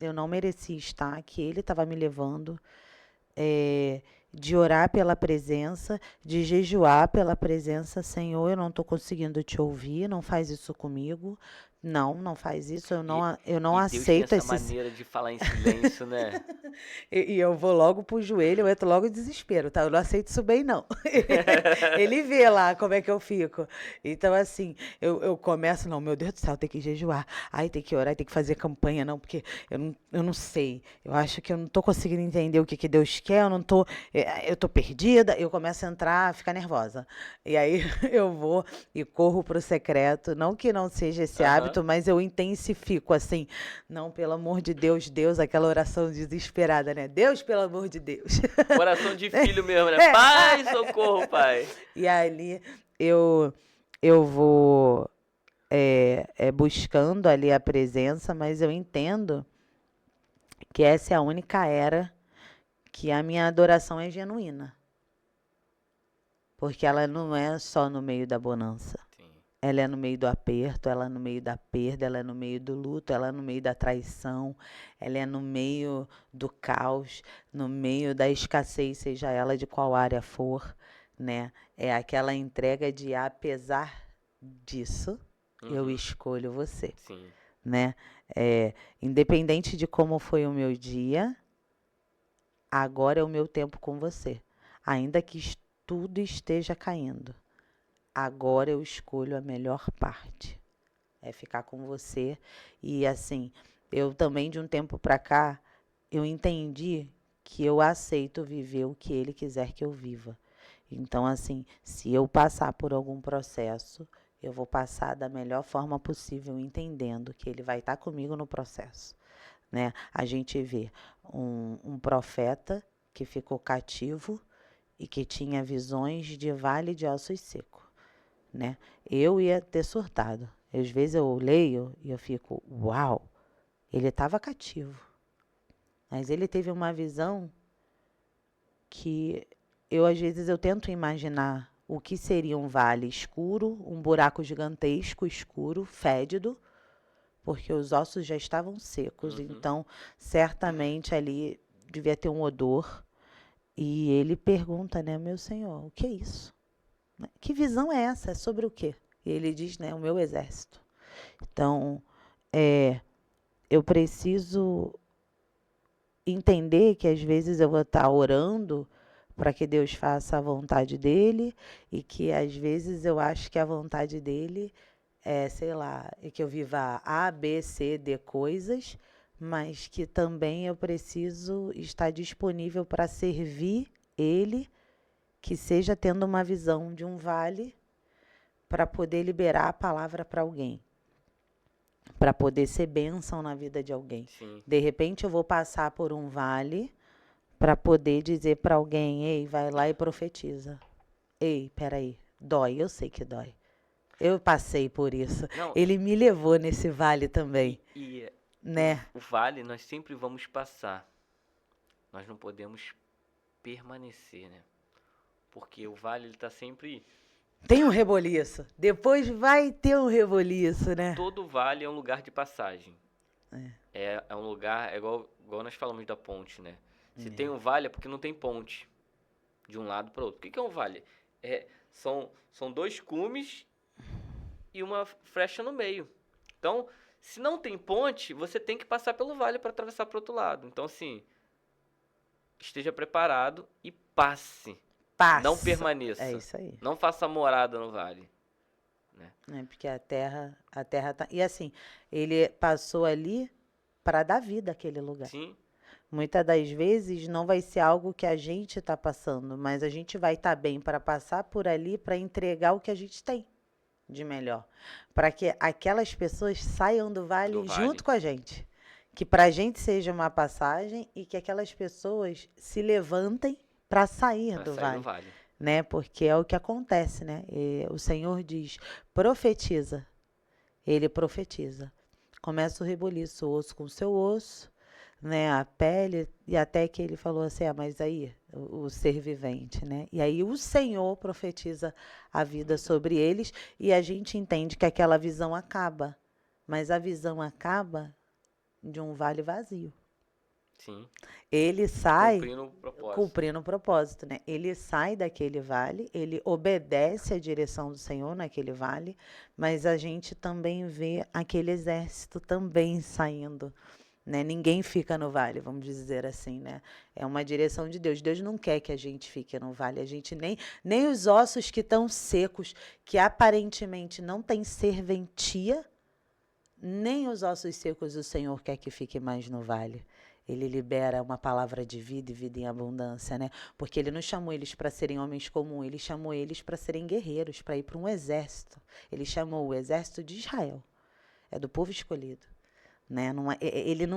eu não merecia estar, que ele estava me levando, de orar pela presença, de jejuar pela presença. Senhor, eu não estou conseguindo te ouvir, não faz isso comigo. Não faz isso, eu não E Deus tem aceito essa esses... maneira de falar em silêncio, né? E eu vou logo pro joelho, eu entro logo em desespero, tá? Eu não aceito isso bem, não. Ele vê lá como é que eu fico. Então, assim, eu começo, não, meu Deus do céu, tem que jejuar. Ai, tem que orar, tem que fazer campanha, não, porque eu não sei. Eu acho que eu não tô conseguindo entender o que Deus quer, eu tô perdida. Eu começo a entrar, a ficar nervosa. E aí eu vou e corro pro secreto. Não que não seja esse hábito, mas eu intensifico, assim. Não, pelo amor de Deus, Deus, aquela oração desesperada, né? Deus, pelo amor de Deus. Coração de filho mesmo, né? Pai, socorro, pai. E ali eu vou buscando ali a presença, mas eu entendo que essa é a única era que a minha adoração é genuína. Porque ela não é só no meio da bonança. Sim. Ela é no meio do aperto, ela é no meio da perda, ela é no meio do luto, ela é no meio da traição, ela é no meio do caos, no meio da escassez, seja ela de qual área for, né? É aquela entrega de, apesar disso, eu escolho você, Sim. né? Independente de como foi o meu dia, agora é o meu tempo com você. Ainda que tudo esteja caindo, agora eu escolho a melhor parte. É ficar com você. E assim, eu também de um tempo para cá, eu entendi que eu aceito viver o que ele quiser que eu viva. Então, assim, se eu passar por algum processo, eu vou passar da melhor forma possível, entendendo que ele vai estar comigo no processo, né? A gente vê um profeta que ficou cativo e que tinha visões de vale de ossos secos, né? Eu ia ter surtado. Às vezes eu leio e eu fico, uau, ele estava cativo. Mas ele teve uma visão que às vezes eu tento imaginar o que seria um vale escuro, um buraco gigantesco, escuro, fédido, porque os ossos já estavam secos. Então, certamente ali devia ter um odor. E ele pergunta, né, meu senhor, o que é isso? Que visão é essa? É sobre o quê? E ele diz, né, o meu exército. Então, eu preciso entender que às vezes eu vou estar orando para que Deus faça a vontade dele e que às vezes eu acho que a vontade dele é, sei lá, que eu viva A, B, C, D coisas, mas que também eu preciso estar disponível para servir ele, que seja tendo uma visão de um vale para poder liberar a palavra para alguém, para poder ser bênção na vida de alguém. Sim. De repente eu vou passar por um vale para poder dizer para alguém, ei, vai lá e profetiza. Ei, peraí, dói, eu sei que dói. Eu passei por isso. Não, Ele me levou nesse vale também, né? O vale nós sempre vamos passar. Nós não podemos permanecer, né? Porque o vale ele tá sempre... Tem um reboliço. Depois vai ter um reboliço, né? Todo vale é um lugar de passagem. É um lugar, é igual nós falamos da ponte, né? Se tem um vale é porque não tem ponte de um lado para outro. O que é um vale? São dois cumes e uma frecha no meio. Então, se não tem ponte, você tem que passar pelo vale para atravessar para o outro lado. Então, assim, esteja preparado e passe. Passa. Não permaneça. É isso aí. Não faça morada no vale. Né? Porque a terra tá... E assim, ele passou ali para dar vida àquele lugar. Sim. Muitas das vezes não vai ser algo que a gente está passando, mas a gente vai estar bem para passar por ali, para entregar o que a gente tem de melhor. Para que aquelas pessoas saiam do vale junto com a gente. Que para a gente seja uma passagem e que aquelas pessoas se levantem para sair do vale. Né? Porque é o que acontece, né? E o Senhor diz, profetiza. Ele profetiza. começa o rebuliço, osso com seu osso, né, a pele, e até que ele falou assim, mas aí, o ser vivente, né? E aí o Senhor profetiza a vida sobre eles, e a gente entende que aquela visão acaba, mas a visão acaba de um vale vazio. Sim. Ele sai Cumprindo o propósito. cumprindo o propósito, né? Ele sai daquele vale, ele obedece à direção do Senhor naquele vale, mas a gente também vê aquele exército também saindo, né? Ninguém fica no vale, vamos dizer assim, né? É uma direção de Deus. Deus não quer que a gente fique no vale. A gente nem os ossos que estão secos, que aparentemente não tem serventia, nem os ossos secos o Senhor quer que fique mais no vale. Ele libera uma palavra de vida e vida em abundância, né? Porque ele não chamou eles para serem homens comuns, ele chamou eles para serem guerreiros, para ir para um exército. Ele chamou o exército de Israel. É do povo escolhido. Né? Ele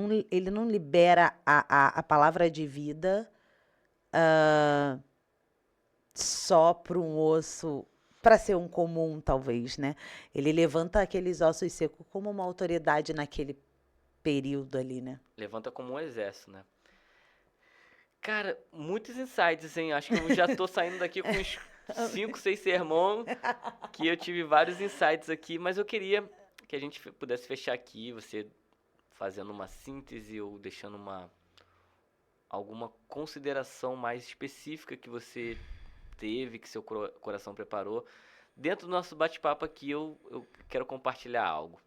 não libera a palavra de vida só para um osso, para ser um comum, talvez, né? Ele levanta aqueles ossos secos como uma autoridade naquele período ali, né? Levanta como um exército, né? Cara, muitos insights, hein? Acho que eu já tô saindo daqui com uns 5, 6 sermão, que eu tive vários insights aqui, mas eu queria que a gente pudesse fechar aqui, você fazendo uma síntese ou deixando alguma consideração mais específica que você teve, que seu coração preparou. Dentro do nosso bate-papo aqui, eu quero compartilhar algo.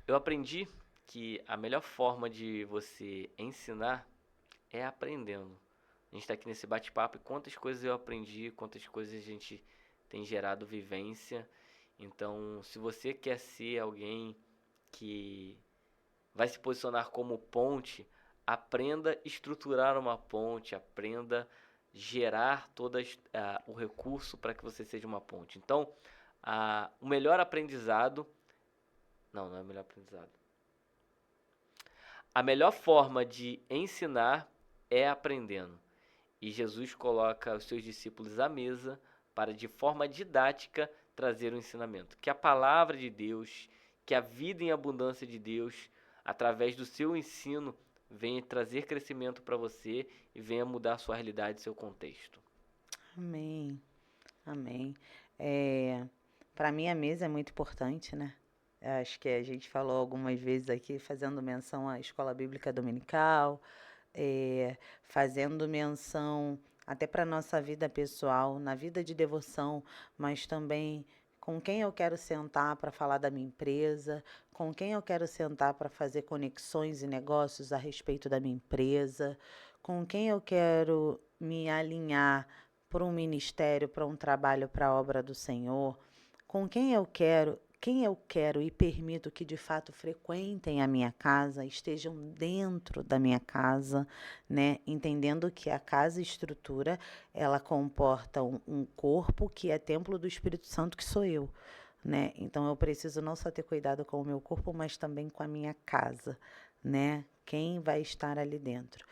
Eu aprendi que a melhor forma de você ensinar é aprendendo. A gente está aqui nesse bate-papo e quantas coisas eu aprendi, quantas coisas a gente tem gerado vivência. Então, se você quer ser alguém que vai se posicionar como ponte, aprenda a estruturar uma ponte, aprenda a gerar todo o recurso para que você seja uma ponte. Então, o melhor aprendizado... Não é o melhor aprendizado. A melhor forma de ensinar é aprendendo. E Jesus coloca os seus discípulos à mesa para, de forma didática, trazer o ensinamento. Que a palavra de Deus, que a vida em abundância de Deus, através do seu ensino, venha trazer crescimento para você e venha mudar a sua realidade e seu contexto. Amém. Amém. Para mim, a mesa é muito importante, né? Acho que a gente falou algumas vezes aqui, fazendo menção à escola bíblica dominical, fazendo menção até para a nossa vida pessoal, na vida de devoção, mas também com quem eu quero sentar para falar da minha empresa, com quem eu quero sentar para fazer conexões e negócios a respeito da minha empresa, com quem eu quero me alinhar para um ministério, para um trabalho, para a obra do Senhor, com quem eu quero e permito que de fato frequentem a minha casa, estejam dentro da minha casa, né? Entendendo que a casa estrutura, ela comporta um corpo que é templo do Espírito Santo, que sou eu, né? Então eu preciso não só ter cuidado com o meu corpo, mas também com a minha casa, né? Quem vai estar ali dentro.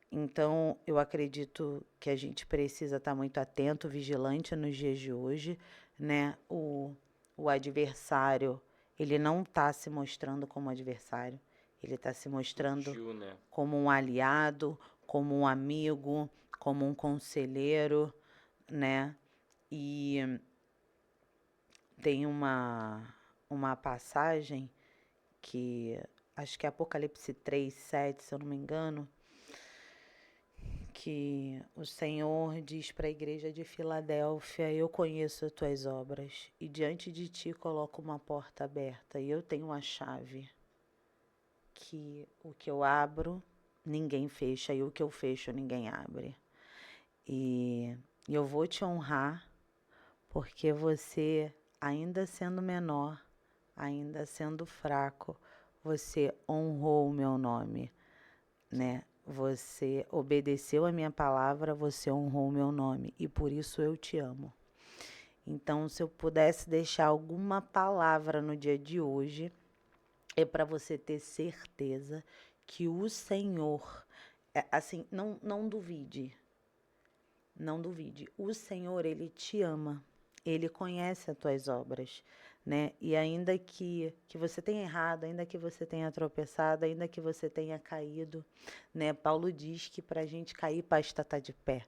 Então, eu acredito que a gente precisa estar muito atento, vigilante nos dias de hoje, né? O adversário, ele não está se mostrando como adversário, ele está se mostrando Sutil, né? como um aliado, como um amigo, como um conselheiro, né? E tem uma passagem que, acho que é Apocalipse 3:7, se eu não me engano, que o Senhor diz para a igreja de Filadélfia: eu conheço as tuas obras e diante de ti coloco uma porta aberta e eu tenho a chave, que o que eu abro ninguém fecha e o que eu fecho ninguém abre. E eu vou te honrar porque você, ainda sendo menor, ainda sendo fraco, você honrou o meu nome, né? Você obedeceu a minha palavra, você honrou o meu nome e por isso eu te amo. Então, se eu pudesse deixar alguma palavra no dia de hoje, é para você ter certeza que o Senhor, assim, não duvide, não duvide. O Senhor, Ele te ama Ele conhece as tuas obras, né? E ainda que você tenha errado, ainda que você tenha tropeçado, ainda que você tenha caído, né? Paulo diz que para a gente cair basta estar de pé,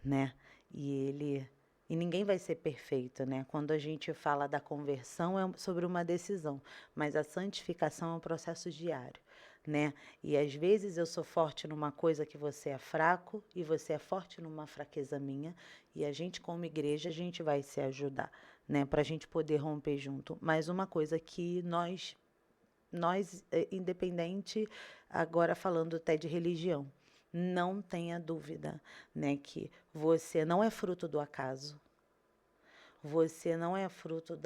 né? E ninguém vai ser perfeito, né? Quando a gente fala da conversão é sobre uma decisão, mas a santificação é um processo diário, né? E às vezes eu sou forte numa coisa que você é fraco e você é forte numa fraqueza minha, e a gente como igreja a gente vai se ajudar, né? Para a gente poder romper junto. Mas uma coisa que nós, independente, agora falando até de religião, não tenha dúvida, né, que você não é fruto do acaso, você não é fruto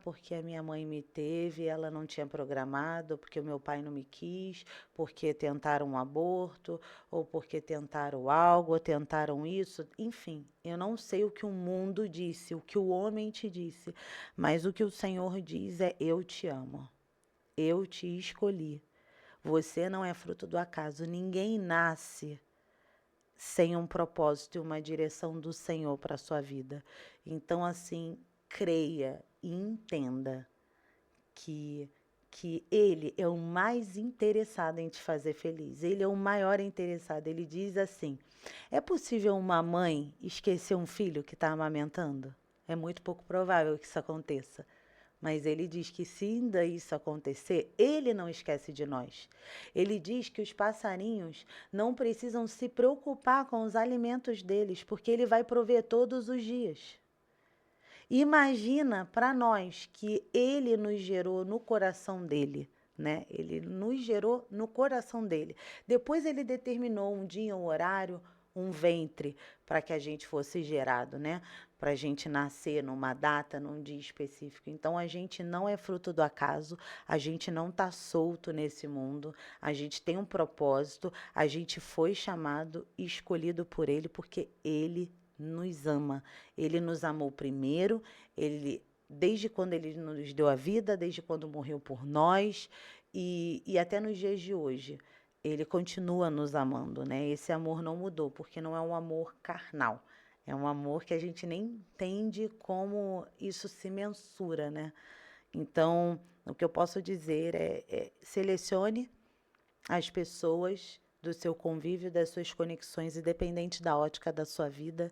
porque a minha mãe me teve, ela não tinha programado, porque o meu pai não me quis, porque tentaram um aborto, ou porque tentaram algo, ou tentaram isso, enfim, eu não sei o que o mundo disse, o que o homem te disse, mas o que o Senhor diz é: eu te amo. Eu te escolhi. Você não é fruto do acaso. Ninguém nasce sem um propósito e uma direção do Senhor para a sua vida. Então, assim, creia e entenda que, que Ele é o mais interessado em te fazer feliz. Ele é o maior interessado. Ele diz assim: é possível uma mãe esquecer um filho que está amamentando? É muito pouco provável que isso aconteça. Mas ele diz que se ainda isso acontecer, ele não esquece de nós. Ele diz que os passarinhos não precisam se preocupar com os alimentos deles, porque ele vai prover todos os dias. Imagina para nós que ele nos gerou no coração dele, né? Ele nos gerou no coração dele. Depois ele determinou um dia, um horário, um ventre para que a gente fosse gerado, né? Para a gente nascer numa data, num dia específico. Então a gente não é fruto do acaso, a gente não está solto nesse mundo, a gente tem um propósito, a gente foi chamado e escolhido por ele porque ele nos ama. Ele nos amou primeiro, desde quando ele nos deu a vida, desde quando morreu por nós e até nos dias de hoje. Ele continua nos amando, né? Esse amor não mudou, porque não é um amor carnal. É um amor que a gente nem entende como isso se mensura, né? Então, o que eu posso dizer é selecione as pessoas do seu convívio, das suas conexões, independente da ótica da sua vida,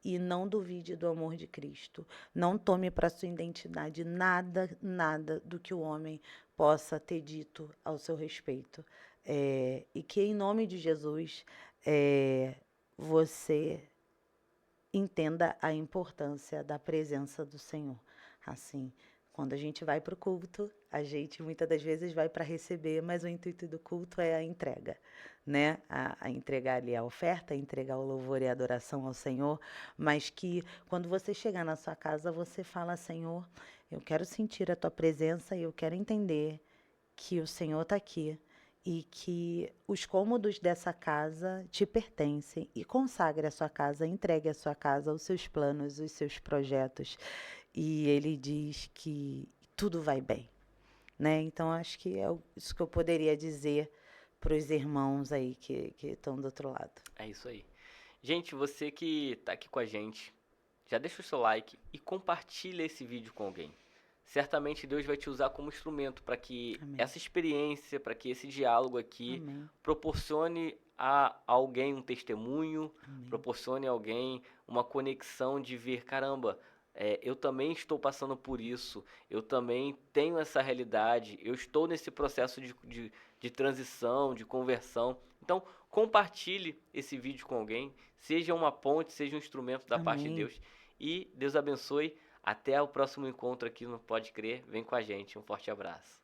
e não duvide do amor de Cristo. Não tome para sua identidade nada, nada do que o homem possa ter dito ao seu respeito. E que, em nome de Jesus, você entenda a importância da presença do Senhor. Assim, quando a gente vai para o culto, a gente muitas das vezes vai para receber, mas o intuito do culto é a entrega, né? A entregar ali a oferta, a entregar o louvor e a adoração ao Senhor, mas que quando você chegar na sua casa, você fala: Senhor, eu quero sentir a tua presença e eu quero entender que o Senhor está aqui e que os cômodos dessa casa te pertencem, e consagre a sua casa, entregue a sua casa, os seus planos, os seus projetos. E ele diz que tudo vai bem, né? Então, acho que é isso que eu poderia dizer para os irmãos aí que estão do outro lado. É isso aí. Gente, você que tá aqui com a gente, já deixa o seu like e compartilha esse vídeo com alguém. Certamente Deus vai te usar como instrumento para que Amém. essa experiência, para que esse diálogo aqui Amém. proporcione a alguém um testemunho, Amém. proporcione a alguém uma conexão de ver: caramba, eu também estou passando por isso, eu também tenho essa realidade, eu estou nesse processo de transição, de conversão. Então, compartilhe esse vídeo com alguém, seja uma ponte, seja um instrumento da parte de Amém. Deus. E Deus abençoe. Até o próximo encontro aqui no Pode Crer. Vem com a gente. Um forte abraço.